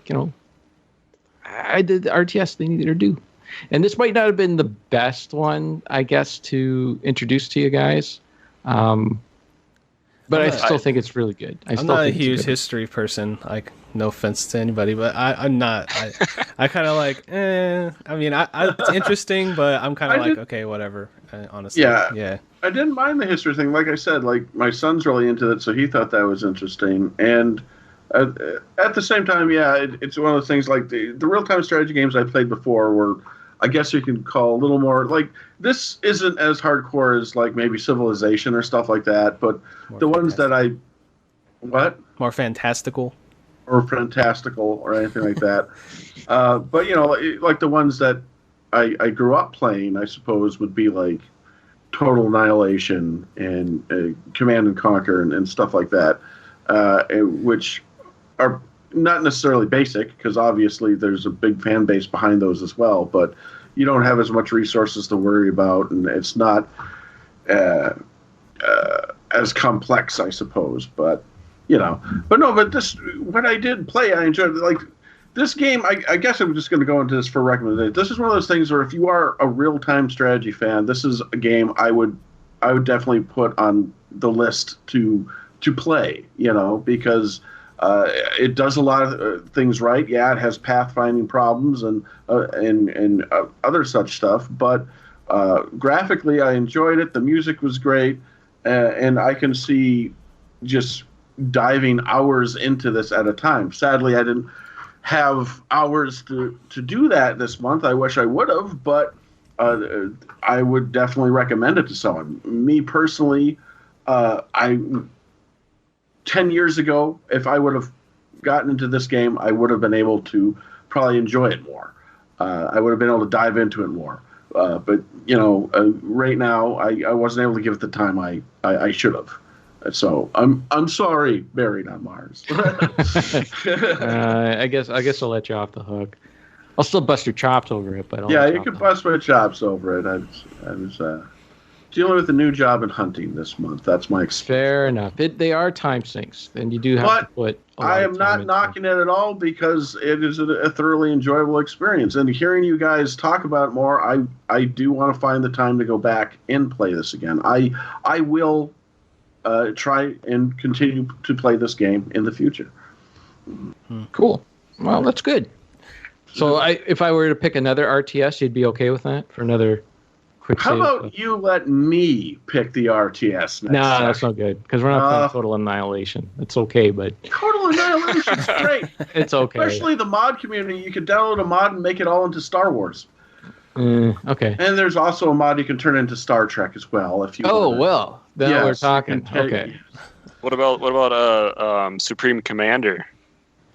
I did the RTS they needed to do, and this might not have been the best one, I guess, to introduce to you guys. But I still think it's really good. I'm not a huge history person. No offense to anybody, but I'm not. I kind of it's interesting, but I'm kind of okay, whatever. Honestly, yeah. I didn't mind the history thing. Like I said, my son's really into it, so he thought that was interesting. And at the same time, it's one of those things the real-time strategy games I played before were, I guess you can call a little more this isn't as hardcore as maybe Civilization or stuff like that, but the ones that more fantastical or anything like that. But the ones that I grew up playing, I suppose, would be Total Annihilation and Command and Conquer and stuff like that, which are not necessarily basic, because obviously there's a big fan base behind those as well, but you don't have as much resources to worry about, and it's not as complex, I suppose. But But this, what I did play, I enjoyed. Like this game, I guess I'm just going to go into this for recommendation. This is one of those things where if you are a real-time strategy fan, this is a game I would definitely put on the list to play. Because it does a lot of things right. Yeah, it has pathfinding problems and other such stuff, but graphically, I enjoyed it. The music was great, and I can see just diving hours into this at a time. Sadly, I didn't have hours to do that this month. I wish I would have, but I would definitely recommend it to someone. Me personally, 10 years ago, if I would have gotten into this game, I would have been able to probably enjoy it more. I would have been able to dive into it more. But right now, I wasn't able to give it the time I should have. So I'm sorry, Buried on Mars. I guess I'll let you off the hook. I'll still bust your chops over it, but you can bust my chops over it. I was dealing with a new job in hunting this month. That's my experience. Fair enough. They are time sinks, and you do have to put. I am not knocking it at all because it is a thoroughly enjoyable experience. And hearing you guys talk about it more, I do want to find the time to go back and play this again. I will try and continue to play this game in the future. Cool. Well, that's good. So if I were to pick another RTS, you'd be okay with that for another quick How save? about you let me pick the RTS next time? That's not good because we're not playing Total Annihilation. It's okay, but Total Annihilation's great. It's okay. Especially the mod community. You can download a mod and make it all into Star Wars. Okay. And there's also a mod you can turn into Star Trek as well. If you. Then we're talking. Okay. What about Supreme Commander?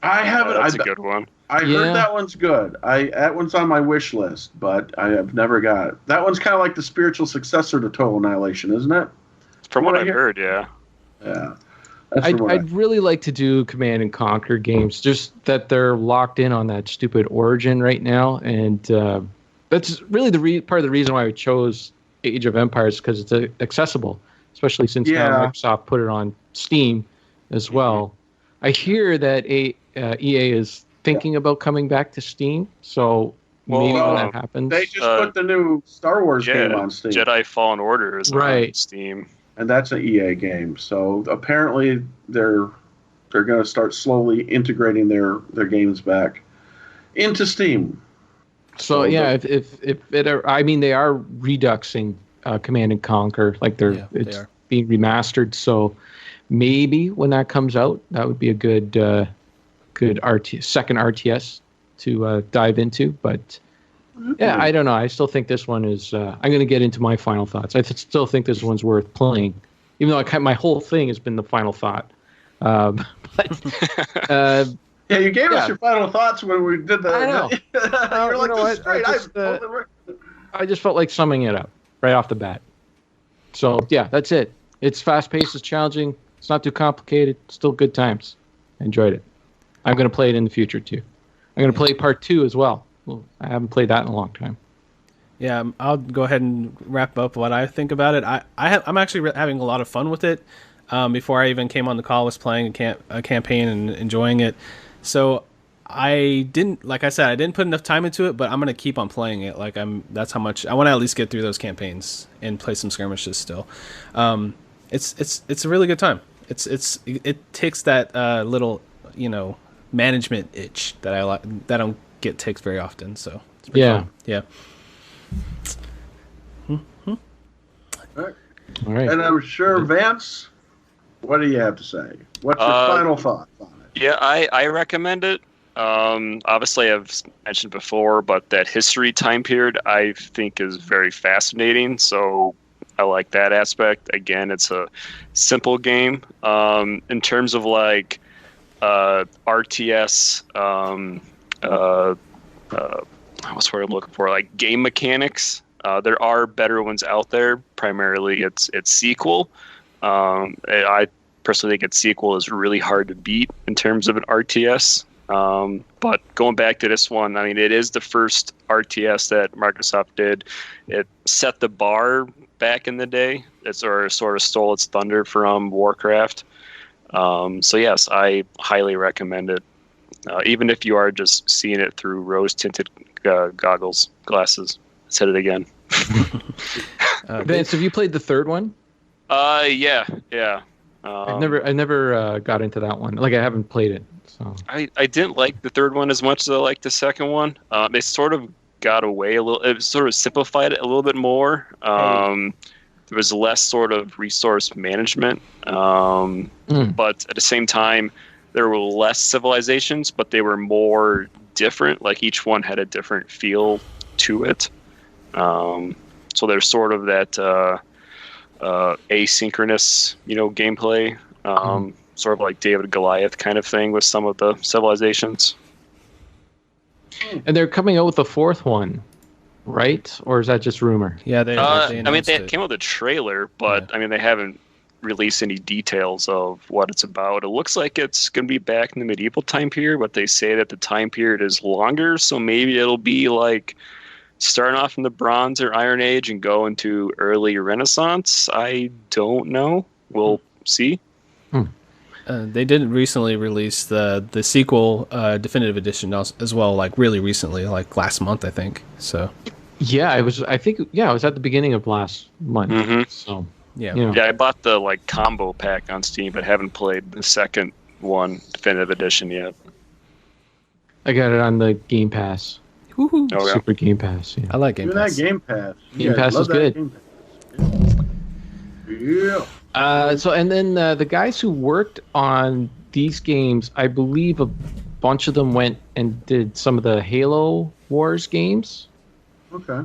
I haven't. That's a good one. I heard that one's good. That one's on my wish list, but I have never got it. That one's kind of like the spiritual successor to Total Annihilation, isn't it? From what I've heard, yeah. Yeah. I'd really like to do Command and Conquer games, just that they're locked in on that stupid Origin right now, and that's really part of the reason why I chose Age of Empires, because it's accessible, especially since now Microsoft put it on Steam as well. I hear that EA is thinking about coming back to Steam, so maybe when that happens. They just put the new Star Wars game on Steam. Jedi Fallen Order is on Steam. And that's an EA game. So apparently they're going to start slowly integrating their games back into Steam. So if it are, I mean, they are reduxing Command and Conquer, like it's being remastered. So maybe when that comes out, that would be a good second RTS to dive into. But yeah, I don't know. I still think this one is. I'm going to get into my final thoughts. I still think this one's worth playing, even though my whole thing has been the final thought. Yeah, you gave us your final thoughts when we did that. I know. You're like, this is great. I just felt like summing it up right off the bat. So yeah, that's it. It's fast-paced. It's challenging. It's not too complicated. Still good times. I enjoyed it. I'm going to play it in the future too. I'm going to play part 2 as well. I haven't played that in a long time. Yeah, I'll go ahead and wrap up what I think about it. I'm actually having a lot of fun with it. Before I even came on the call, I was playing a campaign and enjoying it. So I didn't put enough time into it, but I'm going to keep on playing it. That's how much I want to at least get through those campaigns and play some skirmishes still. It's a really good time. It takes that little, management itch that I like, that I don't get takes very often. So it's pretty fun. Yeah. All right. And I'm sure, Vance, what do you have to say? What's your final thoughts on it? Yeah, I recommend it. Obviously, I've mentioned before, but that history time period I think is very fascinating. So I like that aspect. Again, it's a simple game. In terms of RTS, what's what I'm looking for? Like game mechanics. There are better ones out there. Primarily, it's sequel. I personally think its sequel is really hard to beat in terms of an RTS. But going back to this one, I mean, it is the first RTS that Microsoft did. It set the bar back in the day. It sort of stole its thunder from Warcraft. So yes, I highly recommend it, even if you are just seeing it through rose-tinted glasses. I said it again. Vance, have you played the third one? Yeah. I never got into that one. Like, I haven't played it. So I didn't like the third one as much as I liked the second one. They sort of got away a little. It sort of simplified it a little bit more. There was less sort of resource management, but at the same time, there were less civilizations, but they were more different. Like, each one had a different feel to it. So there's sort of that asynchronous, gameplay, sort of like David and Goliath kind of thing with some of the civilizations. And they're coming out with a fourth one, right? Or is that just rumor? Yeah, they came out with a trailer, but Yeah. they haven't released any details of what it's about. It looks like it's going to be back in the medieval time period, but they say that the time period is longer, so maybe it'll be like starting off in the Bronze or Iron Age and go into early Renaissance. I don't know. We'll see. They did recently release the sequel definitive edition as well, like really recently, like last month, I think. So Yeah, it was. I think. Yeah, it was at the beginning of last month. Mhm. So yeah. Yeah, I bought the combo pack on Steam, but haven't played the second one, definitive edition, yet. I got it on the Game Pass. Woohoo. Oh, yeah. Super Game Pass. Yeah. I like Game Give me Pass. that Game Pass. Game Yeah, Pass love is that good. Game Pass. Yeah. So and then the guys who worked on these games, I believe a bunch of them went and did some of the Halo Wars games. Okay.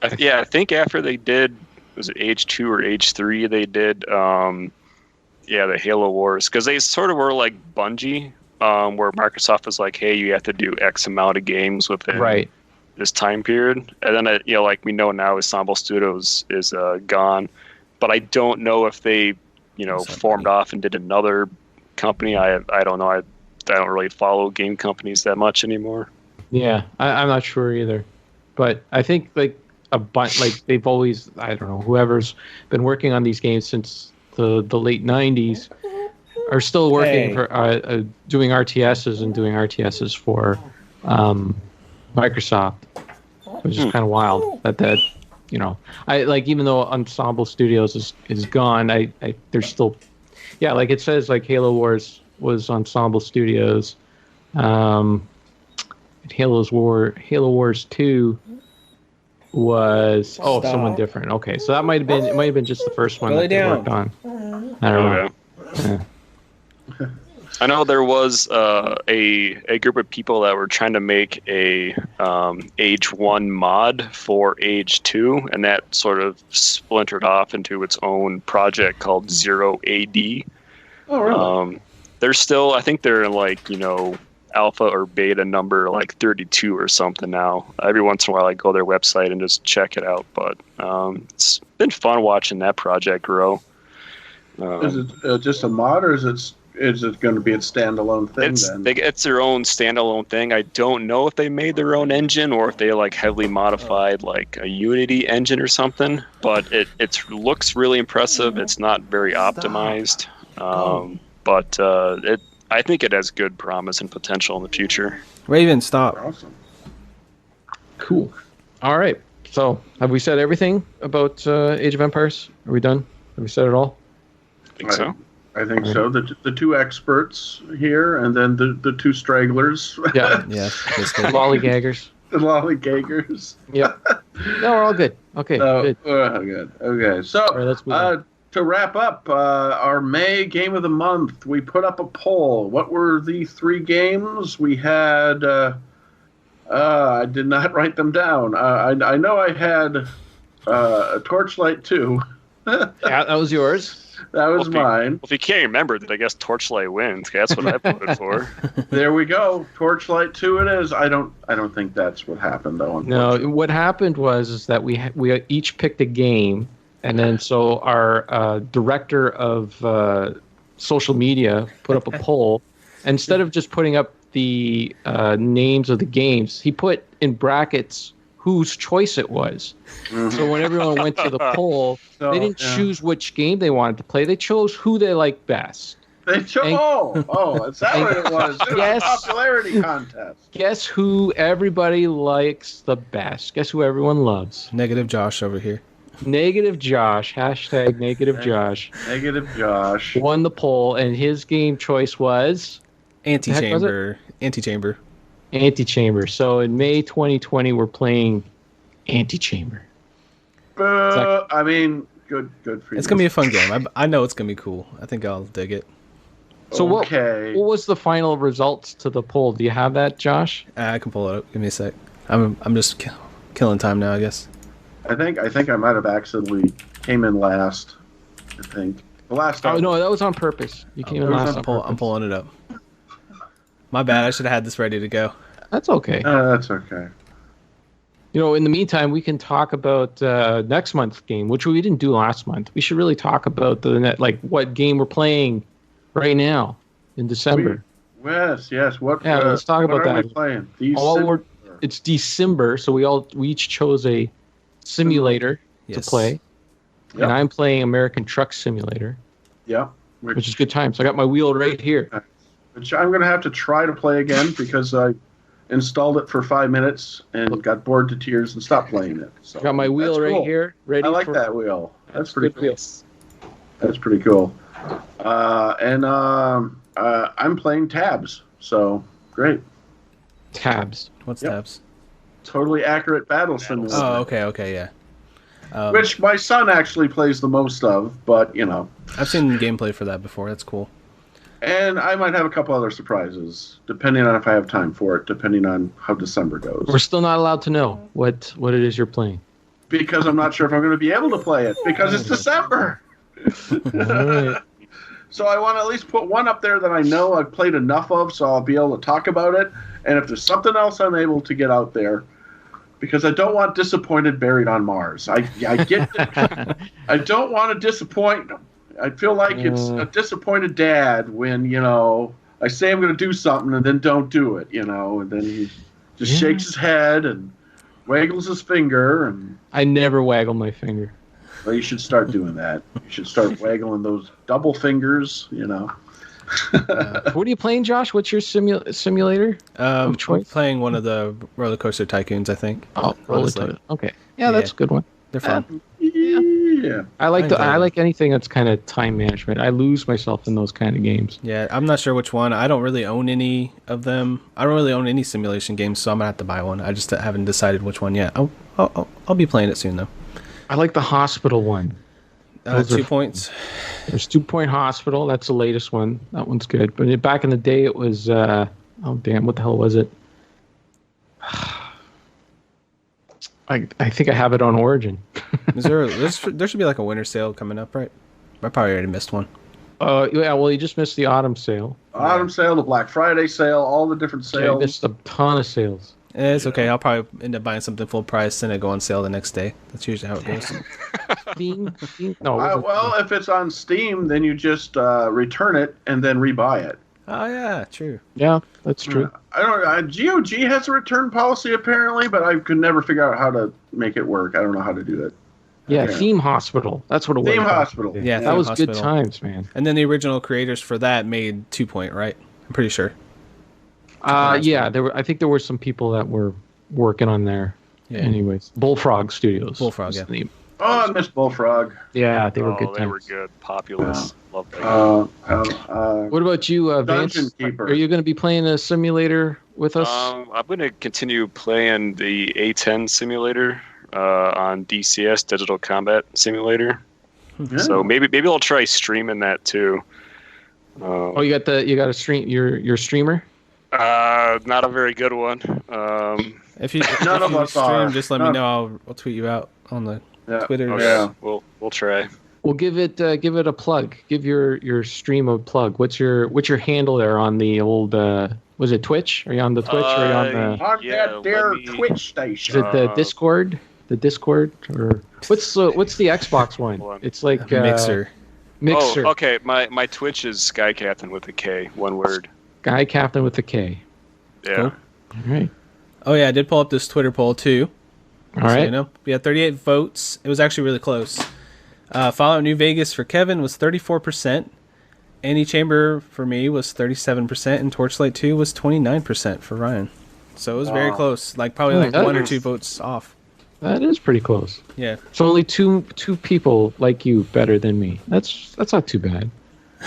I think after they did, was it Age 2 or Age 3, they did, the Halo Wars. Because they sort of were like Bungie, where Microsoft was like, hey, you have to do X amount of games within this time period. And then, like we know now, Ensemble Studios is gone. But I don't know if they, formed off and did another company. I don't know. I don't really follow game companies that much anymore. Yeah, I'm not sure either. But I think a bunch, they've always, I don't know, whoever's been working on these games since the late 90s are still working for doing RTSs and doing RTSs for Microsoft, which is kind of wild that I even though Ensemble Studios is gone, there's still, like it says, like Halo Wars was Ensemble Studios, Halo Wars 2 was someone different. Okay, so it might have been just the first one that they worked on. I don't know. Yeah. I know there was a group of people that were trying to make a Age 1 mod for Age 2, and that sort of splintered off into its own project called Zero AD. Oh, really? They're still, I think they're in alpha or beta number 32 or something now. Every once in a while I go to their website and just check it out, but it's been fun watching that project grow. Is it just a mod, or is it going to be its standalone thing then? It's their own standalone thing. I don't know if they made their own engine or if they heavily modified a Unity engine or something, but it looks really impressive. It's not very optimized, but I think it has good promise and potential in the future. Raven, stop. Awesome. Cool. All right. So, have we said everything about Age of Empires? Are we done? Have we said it all? I think so. I think so. The two experts here, and then the two stragglers. Yeah. Yeah. Lollygaggers. The lollygaggers. Yep. No, we're all good. Okay. Good. Good. Okay. So, All right, let's move on. to wrap up our May game of the month, we put up a poll. What were the three games we had? I did not write them down. I know I had Torchlight 2. Yeah, that was yours. That was mine. Well, if you can't remember, then I guess Torchlight wins. That's what I voted for. There we go. Torchlight 2 it is. I don't think that's what happened though. No, what happened was that we each picked a game, and then so our director of social media put up a poll. Instead of just putting up the names of the games, he put in brackets whose choice it was. Mm-hmm. So when everyone went to the poll, they didn't choose which game they wanted to play. They chose who they liked best. They chose. Is that what it was? It was Yes. a popularity contest. Guess who everybody likes the best? Guess who everyone loves? Negative Josh over here. Negative Josh. Hashtag Negative Josh. Negative Josh. Won the poll, and his game choice was Antichamber. Antichamber. Antichamber. So in May 2020, we're playing Antichamber. I mean, good for you. It's gonna be a fun game. I know it's gonna be cool. I think I'll dig it. So okay. what was the final results to the poll? Do you have that, Josh? I can pull it up. Give me a sec. I'm just killing time now, I guess. I think I might have accidentally came in last. I think the last time. Oh no, that was on purpose. You came in last. I'm pulling it up. My bad. I should have had this ready to go. That's okay. That's okay. You know, in the meantime, we can talk about next month's game, which we didn't do last month. We should really talk about what game we're playing right now in December. Yes. Let's talk about what are that. we playing? It's December, so we each chose a simulator to play, and I'm playing American Truck Simulator. Yeah, which is good time. So I got my wheel right here. Which I'm going to have to try to play again because I installed it for 5 minutes and got bored to tears and stopped playing it. So got my wheel right here. Ready. I like that wheel. That's pretty cool. Wheel. That's pretty cool. I'm playing Tabs. So great. Tabs. What's Tabs? Totally accurate battle simulator. Oh, okay, yeah. Which my son actually plays the most of, but you know. I've seen gameplay for that before. That's cool. And I might have a couple other surprises, depending on if I have time for it, depending on how December goes. We're still not allowed to know what it is you're playing. Because I'm not sure if I'm going to be able to play it, because it's December. Right. So I want to at least put one up there that I know I've played enough of, so I'll be able to talk about it. And if there's something else I'm able to get out there, because I don't want Disappointed Buried on Mars. I get it. I don't want to disappoint. I feel like it's a disappointed dad when, you know, I say I'm going to do something and then don't do it, you know, and then he just shakes his head and waggles his finger. And I never waggle my finger. Well, you should start doing that. You should start waggling those double fingers, you know. What are you playing, Josh? What's your simulator of choice? I'm playing one of the Roller Coaster Tycoons, I think. Oh, Roller Coaster. Okay. Yeah, that's a good one. They're fun. Yeah. I like anything that's kind of time management. I lose myself in those kind of games. Yeah, I'm not sure which one. I don't really own any of them. I don't really own any simulation games, so I'm gonna have to buy one. I just haven't decided which one yet. I'll be playing it soon though. I like the hospital one. 2 points. There's 2 Point Hospital. That's the latest one. That one's good. But back in the day, it was what the hell was it? I think I have it on Origin. There should be like a winter sale coming up, right? I probably already missed one. Yeah, well, you just missed the autumn sale. Autumn sale, the Black Friday sale, all the different sales. Yeah, I missed a ton of sales. It's okay. I'll probably end up buying something full price and it go on sale the next day. That's usually how it goes. Steam? No. Well, if it's on Steam, then you just return it and then rebuy it. Oh yeah, true. Yeah, that's true. I don't. GOG has a return policy apparently, but I could never figure out how to make it work. I don't know how to do it. Yeah, Theme Hospital. That's what it was. Theme Hospital. Yeah, that was Hospital. Good times, man. And then the original creators for that made 2 Point, right? I'm pretty sure. Yeah, I think there were some people that were working on there. Yeah. Anyways, Bullfrog Studios. Bullfrog, yeah. Oh, I missed Bullfrog. Yeah, they were good times. They were good. Populous. Love that. What about you, Vance? Dungeon Keeper. Are you going to be playing a simulator with us? I'm going to continue playing the A10 simulator on DCS, Digital Combat Simulator. Yeah. So maybe I'll try streaming that too. You got a stream. Your streamer. Not a very good one. If you None of us stream, are. just let me know. I'll tweet you out on the Twitter. Okay. Yeah. We'll try. Well, give it a plug. Give your stream a plug. What's your handle there on the old? Was it Twitch? Are you on the Twitch? Or are you on the? On that there Twitch station. Is it the Discord? The Discord or what's the Xbox one? It's like Mixer. Mixer. Oh, okay. My Twitch is Sky Captain with a K, one word. Guy Captain with a K. Yeah. Cool. All right. Oh yeah, I did pull up this Twitter poll too. All right. You know, we had 38 votes. It was actually really close. Fallout New Vegas for Kevin was 34%, Chamber for me was 37%, and Torchlight 2 was 29% for Ryan. So it was very close, like probably like one or two votes off. That is pretty close. Yeah. So only two people like you better than me. That's not too bad,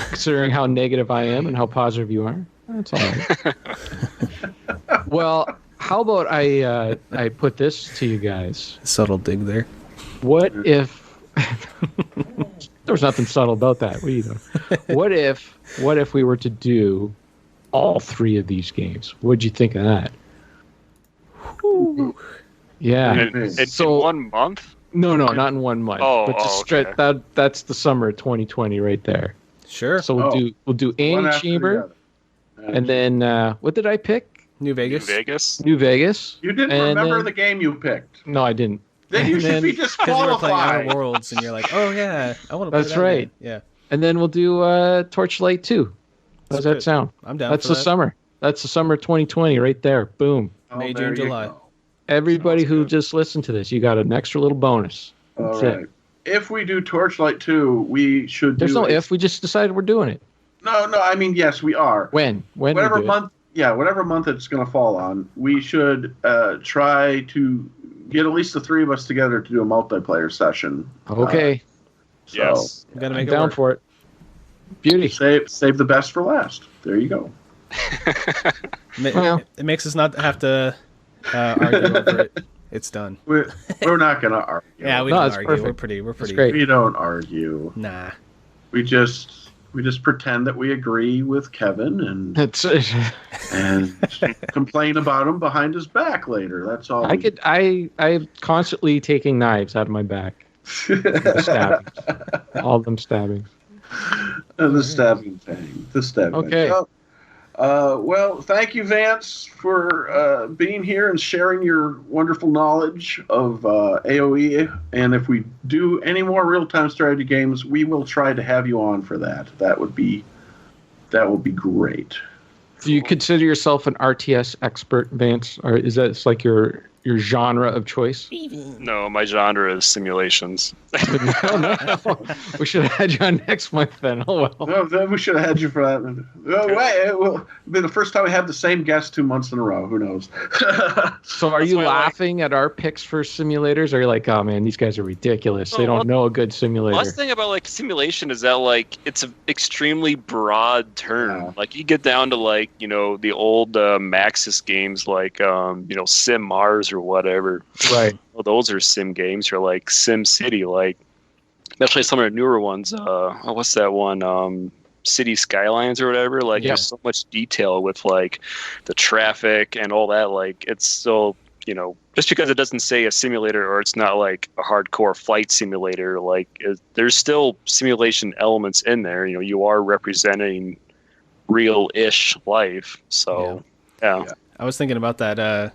considering how negative I am and how positive you are. That's all right. Well, how about I put this to you guys? Subtle dig there. What if there was nothing subtle about that? What do you know? What if we were to do all three of these games? What'd you think of that? Yeah. In 1 month? No, not in 1 month. Oh, but okay. That's the summer of 2020 right there. Sure. So we'll do Chamber, and then what did I pick? New Vegas. New Vegas. You didn't remember the game you picked. No, I didn't. Then you should be Because you were playing disqualified. Outer Worlds, and you're like, oh yeah, I want to play That's that right. game. Yeah. And then we'll do Torchlight 2. How's that sound? I'm down That's for the that. summer. That's the summer of 2020 right there. Boom. May, there June, you July. go. Everybody Sounds who good. just listened to this, you got an extra little bonus. All That's right. it. If we do Torchlight 2, we should There's do no if. We just decided we're doing it. No, I mean, yes, we are. When we Whatever do it. month, whatever month it's going to fall on, we should try to get at least the three of us together to do a multiplayer session. Okay. Yes. We gotta I'm make it down work. for it. Beauty. Save the best for last. There you go. Well. It makes us not have to argue over it. It's done. We're not going to argue. Yeah, we No, don't it's argue. perfect. We're pretty. great. We don't argue. Nah. We just pretend that we agree with Kevin and That's complain about him behind his back later. That's all. I'm constantly taking knives out of my back. The stabbings. All of them stabbings. The stabbing thing. The stabbing. Okay. Well, thank you, Vance, for being here and sharing your wonderful knowledge of AOE. And if we do any more real-time strategy games, we will try to have you on for that. That would be great. Do you consider yourself an RTS expert, Vance, or is that like your genre of choice? No, my genre is simulations. No. We should have had you on next month then. Oh well. No, then we should have had you for that. It will be the first time we have the same guest 2 months in a row. Who knows? So are you laughing at our picks for simulators, or are you like, oh man, these guys are ridiculous. They don't know a good simulator. The last thing about like simulation is that like it's an extremely broad term. Yeah. Like you get down to like the old Maxis games like Sim Mars or whatever. Right. Well, those are sim games, or like Sim City, like especially some of the newer ones. What's that one? City Skylines or whatever. Like Yeah. there's so much detail with like the traffic and all that. Like it's still just because it doesn't say a simulator or it's not like a hardcore flight simulator, like there's still simulation elements in there. You are representing real-ish life. So yeah. I was thinking about that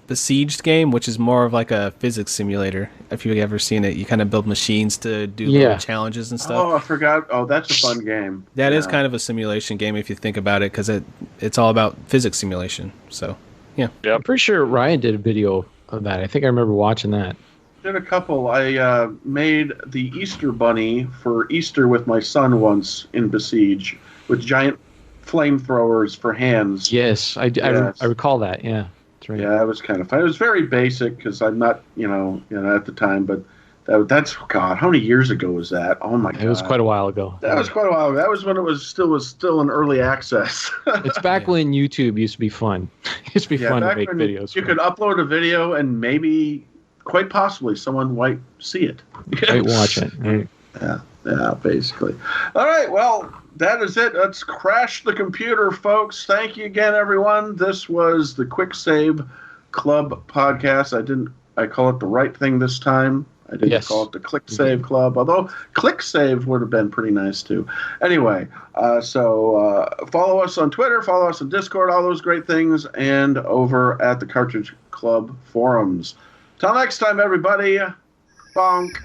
Besieged game, which is more of like a physics simulator. If you've ever seen it, you kind of build machines to do little challenges and stuff. Oh, I forgot. Oh, that's a fun game. That is kind of a simulation game if you think about it, because it's all about physics simulation. So, yeah. Yep. I'm pretty sure Ryan did a video of that. I think I remember watching that. Did a couple. I made the Easter bunny for Easter with my son once in Besiege with giant flamethrowers for hands. Yes, I recall that. Yeah, that's right. Yeah, it was kind of fun. It was very basic because I'm not, at the time, but that's God. How many years ago was that? Oh my God! It was quite a while ago. That was quite a while ago. That was when it was still in early access. It's back when YouTube used to be fun. It used to be fun to back make when videos. You could upload a video and maybe, quite possibly, someone might see it. Might watch it. Right. Yeah, basically. All right, well, that is it. Let's crash the computer, folks. Thank you again, everyone. This was the Quick Save Club podcast. I call it the right thing this time. I didn't call it the Click Save Club, although Click Save would have been pretty nice too. Anyway, so follow us on Twitter, follow us on Discord, all those great things, and over at the Cartridge Club forums. Till next time, everybody. Bonk.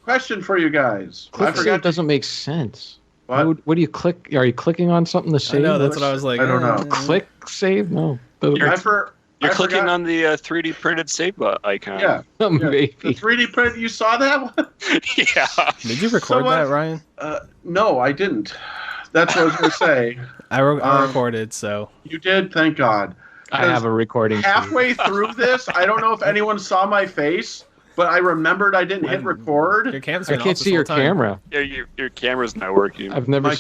question for you guys. Quick save doesn't make sense. What? What do you click? Are you clicking on something to save? I know, that's what I was like. I don't know. Click save? No. You're clicking forgot. on the 3D printed save icon. Yeah. Maybe. The 3D print. You saw that one? Yeah. Did you record that, Ryan? No, I didn't. That's what I was going to say. I recorded, so. You did? Thank God. I have a recording. Halfway through this, I don't know if anyone saw my face, but I remembered I didn't hit record. Your cam's I can't see your camera. Yeah, your camera's not working. I've never.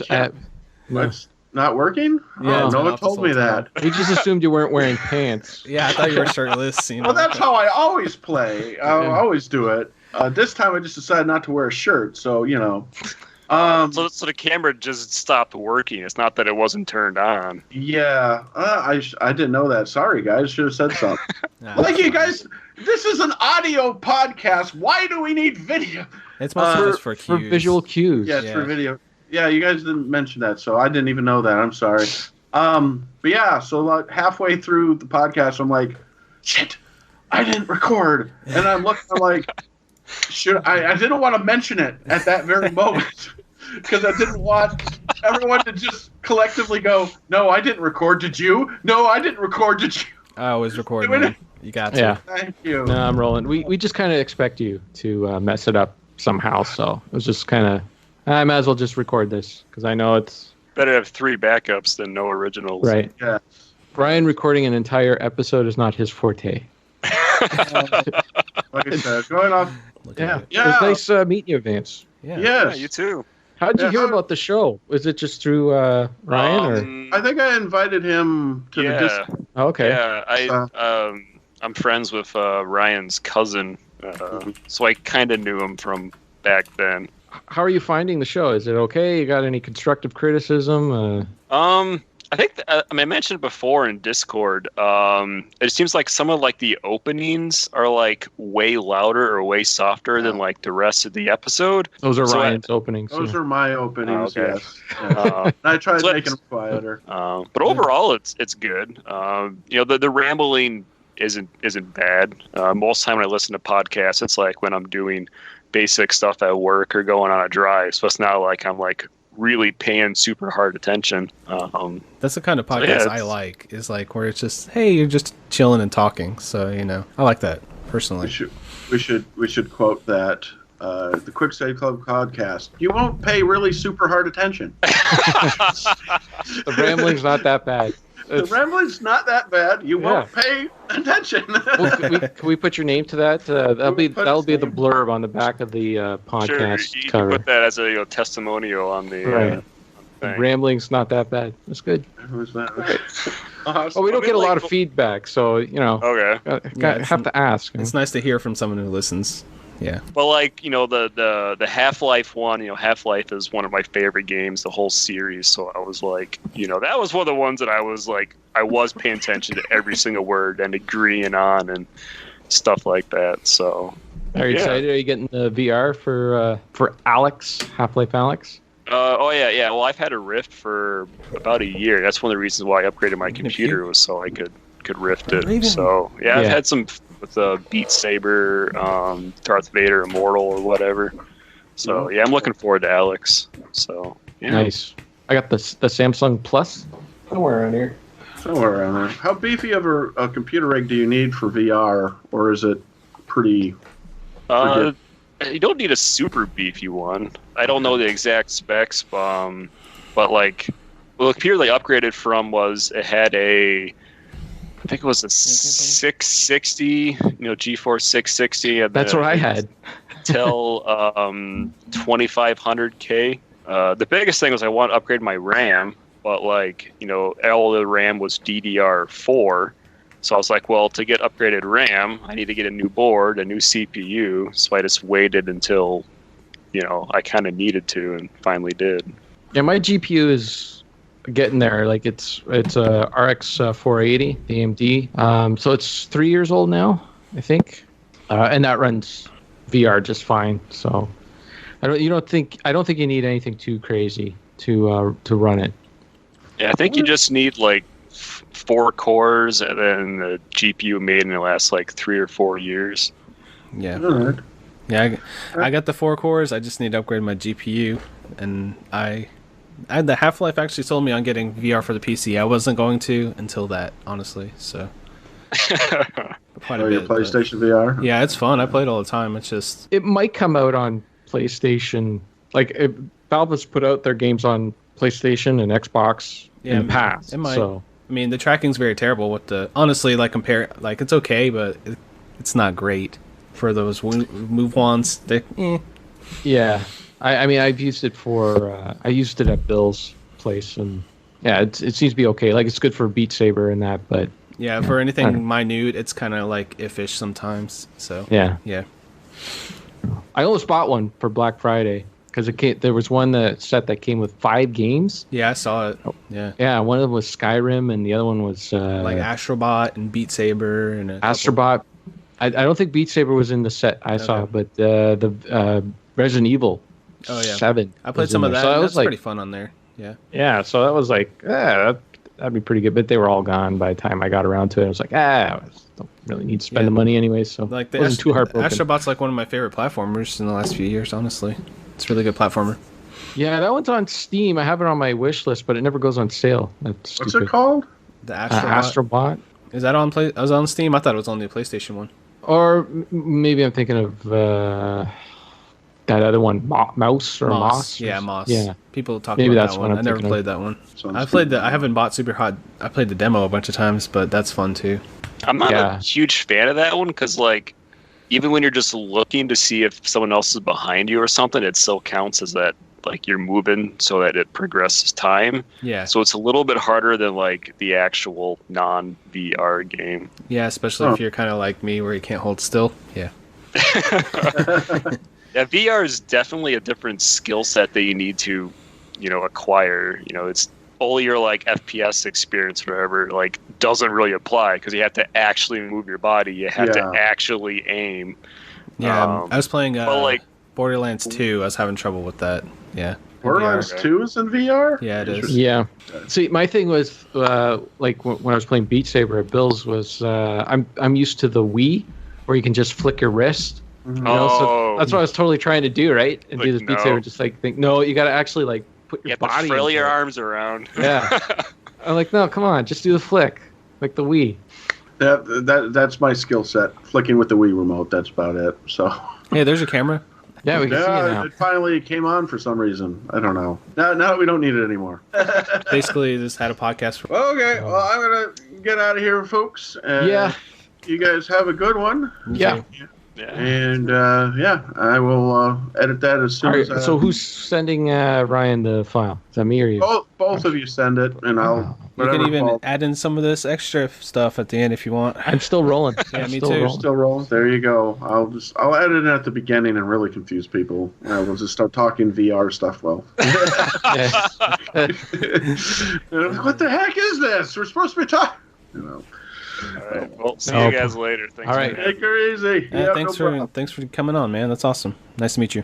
No. It's not working? Yeah, no one told me that. We just assumed you weren't wearing pants. Yeah, I thought you were shirtless. You know, Well, that's how I always play. I always do it. This time I just decided not to wear a shirt, so, you know. So the camera just stopped working. It's not that it wasn't turned on. Yeah, I didn't know that. Sorry, guys. Should have said something. Like, you guys, this is an audio podcast. Why do we need video? It's mostly just for cues. For visual cues. Yeah, it's for video. Yeah, you guys didn't mention that, so I didn't even know that. I'm sorry. But yeah, so like halfway through the podcast, I'm like, shit, I didn't record. And I'm looking, I'm like, I didn't want to mention it at that very moment because I didn't want everyone to just collectively go, no, I didn't record. Did you? No, I didn't record. Did you? I was recording. Man. You got to. Yeah. Thank you. No, I'm rolling. We just kind of expect you to mess it up somehow, so it was just kind of, I might as well just record this because I know it's better to have 3 backups than no originals. Right. Yeah. Brian recording an entire episode is not his forte. Like I said, going off. Yeah. Yeah. It was nice meeting you, Vance. Yeah. Yes. Yeah, you too. How did you hear about the show? Was it just through Ryan? I think I invited him to the Discord. Or? Okay. Yeah, I'm friends with Ryan's cousin, so I kind of knew him from back then. How are you finding the show? Is it okay? You got any constructive criticism? I think I mentioned it before in Discord. It seems like some of like the openings are like way louder or way softer than like the rest of the episode. Those are Ryan's openings. Those are my openings. Oh, okay. Yes. Yeah. I tried making them quieter. But overall, it's good. The rambling isn't bad. Most time when I listen to podcasts, it's like when I'm doing basic stuff at work or going on a drive. So it's not like I'm like really paying super hard attention. That's the kind of podcast I like. Is like where it's just, hey, you're just chilling and talking. So I like that personally. We should quote that. The Quick Save Club podcast. You won't pay really super hard attention. The rambling's not that bad. The rambling's not that bad. You won't pay attention. Well, can we put your name to that? That'll be the blurb on the back of the podcast sure, you cover. Can put that as a testimonial on the thing. Rambling's not that bad. That's good. Who's that? Well, we don't get a lot of feedback, so Okay. have to ask. It's nice to hear from someone who listens. Yeah. Well, like, the Half-Life one, Half-Life is one of my favorite games, the whole series. So I was like, that was one of the ones that I was like, I was paying attention to every single word and agreeing on and stuff like that. So. Are you excited? Are you getting the VR for Alex, Half-Life Alex? Yeah. Well, I've had a Rift for about a year. That's one of the reasons why I upgraded my computer was so I could Rift it. So I've had some with Beat Saber, Darth Vader Immortal or whatever. So I'm looking forward to Alex. So nice. I got the Samsung Plus somewhere around here. How beefy of a computer rig do you need for VR, or is it pretty? You don't need a super beefy one. I don't know the exact specs, but like, the computer they upgraded from it had I think it was a 660, GeForce 660. That's what I had. Till 2500K. The biggest thing was I want to upgrade my RAM, but all the RAM was DDR4. So I was like, well, to get upgraded RAM, I need to get a new board, a new CPU. So I just waited until, I kind of needed to, and finally did. Yeah, my GPU is getting there. Like it's a RX 480 AMD. So it's 3 years old now, I think, and that runs VR just fine. So I don't think you need anything too crazy to run it. Yeah, I think you just need 4 cores, and then the GPU made in the last 3 or 4 years. Yeah. All right. Yeah, I got the 4 cores. I just need to upgrade my GPU, and I had the Half-Life actually sold me on getting VR for the PC. I wasn't going to until that, honestly. So quite a bit. Your PlayStation VR? Yeah, it's fun. I play it all the time. It's just It might come out on PlayStation. Like Valve has put out their games on PlayStation and Xbox in the past. It might. So I mean, the tracking's very terrible with the. Honestly, like it's okay, but it's not great for those move wands. yeah, I mean, I've used it for. I used it at Bill's place, and yeah, it seems to be okay. Like it's good for Beat Saber and that, but yeah, for anything minute, it's kind of like iffish sometimes. So yeah. I almost bought one for Black Friday because there was one set that came with 5 games. Yeah, I saw it. Yeah, one of them was Skyrim, and the other one was like Astrobot and Beat Saber and Astrobot. I don't think Beat Saber was in the set I saw, but the Resident Evil 7. I played some of that. So that's pretty fun on there. Yeah. Yeah, so that was like, that'd be pretty good. But they were all gone by the time I got around to it. I was like, I don't really need to spend the money anyway. So like it wasn't too heartbroken. Astrobot's like one of my favorite platformers in the last few years, honestly. It's a really good platformer. Yeah, that one's on Steam. I have it on my wish list, but it never goes on sale. That's stupid. What's it called? The Astrobot. Astrobot. Is that on I was on Steam? I thought it was on the PlayStation one. Or maybe I'm thinking of that other one, Mouse or Moss. Yeah, Moss. Yeah. People talk Maybe about that's that what one. I'm I never thinking played that one. Sounds I haven't bought Super Hot. I played the demo a bunch of times, but that's fun too. I'm not a huge fan of that one because, like, even when you're just looking to see if someone else is behind you or something, it still counts as that, like, you're moving so that it progresses time. Yeah. So it's a little bit harder than, like, the actual non-VR game. Yeah, especially if you're kind of like me where you can't hold still. Yeah. Yeah, VR is definitely a different skill set that you need to, acquire. It's all your, like, FPS experience or whatever, like, doesn't really apply because you have to actually move your body. You have to actually aim. Yeah, I was playing like, Borderlands 2. I was having trouble with that. Yeah. Borderlands 2 is in VR? Yeah, it is. Yeah. See, my thing was like when I was playing Beat Saber at Bill's was I'm used to the Wii where you can just flick your wrist. So that's what I was totally trying to do, right? And do this Beat Saber, just like think, no, you got to actually like put your body. You frill your arms around. Yeah. I'm like, no, come on, just do the flick, like the Wii. That's my skill set. Flicking with the Wii remote. That's about it. So. Hey, there's a camera. Yeah, we can see it now. It finally came on for some reason. I don't know. Now we don't need it anymore. Basically, just had a podcast. Okay, well, I'm going to get out of here, folks. Yeah. You guys have a good one. Yeah. And, I will edit that as soon as... So who's sending Ryan the file? Is that me or you? Both of you send it, and I'll... You can even add in some of this extra stuff at the end if you want. I'm still rolling. Yeah, me too. Still rolling. There you go. I'll edit it at the beginning and really confuse people. We'll just start talking VR stuff. Well, what the heck is this? We're supposed to be talking. All right. Well, see you guys later. Thanks. All right. Take her easy. Thanks for coming on, man. That's awesome. Nice to meet you.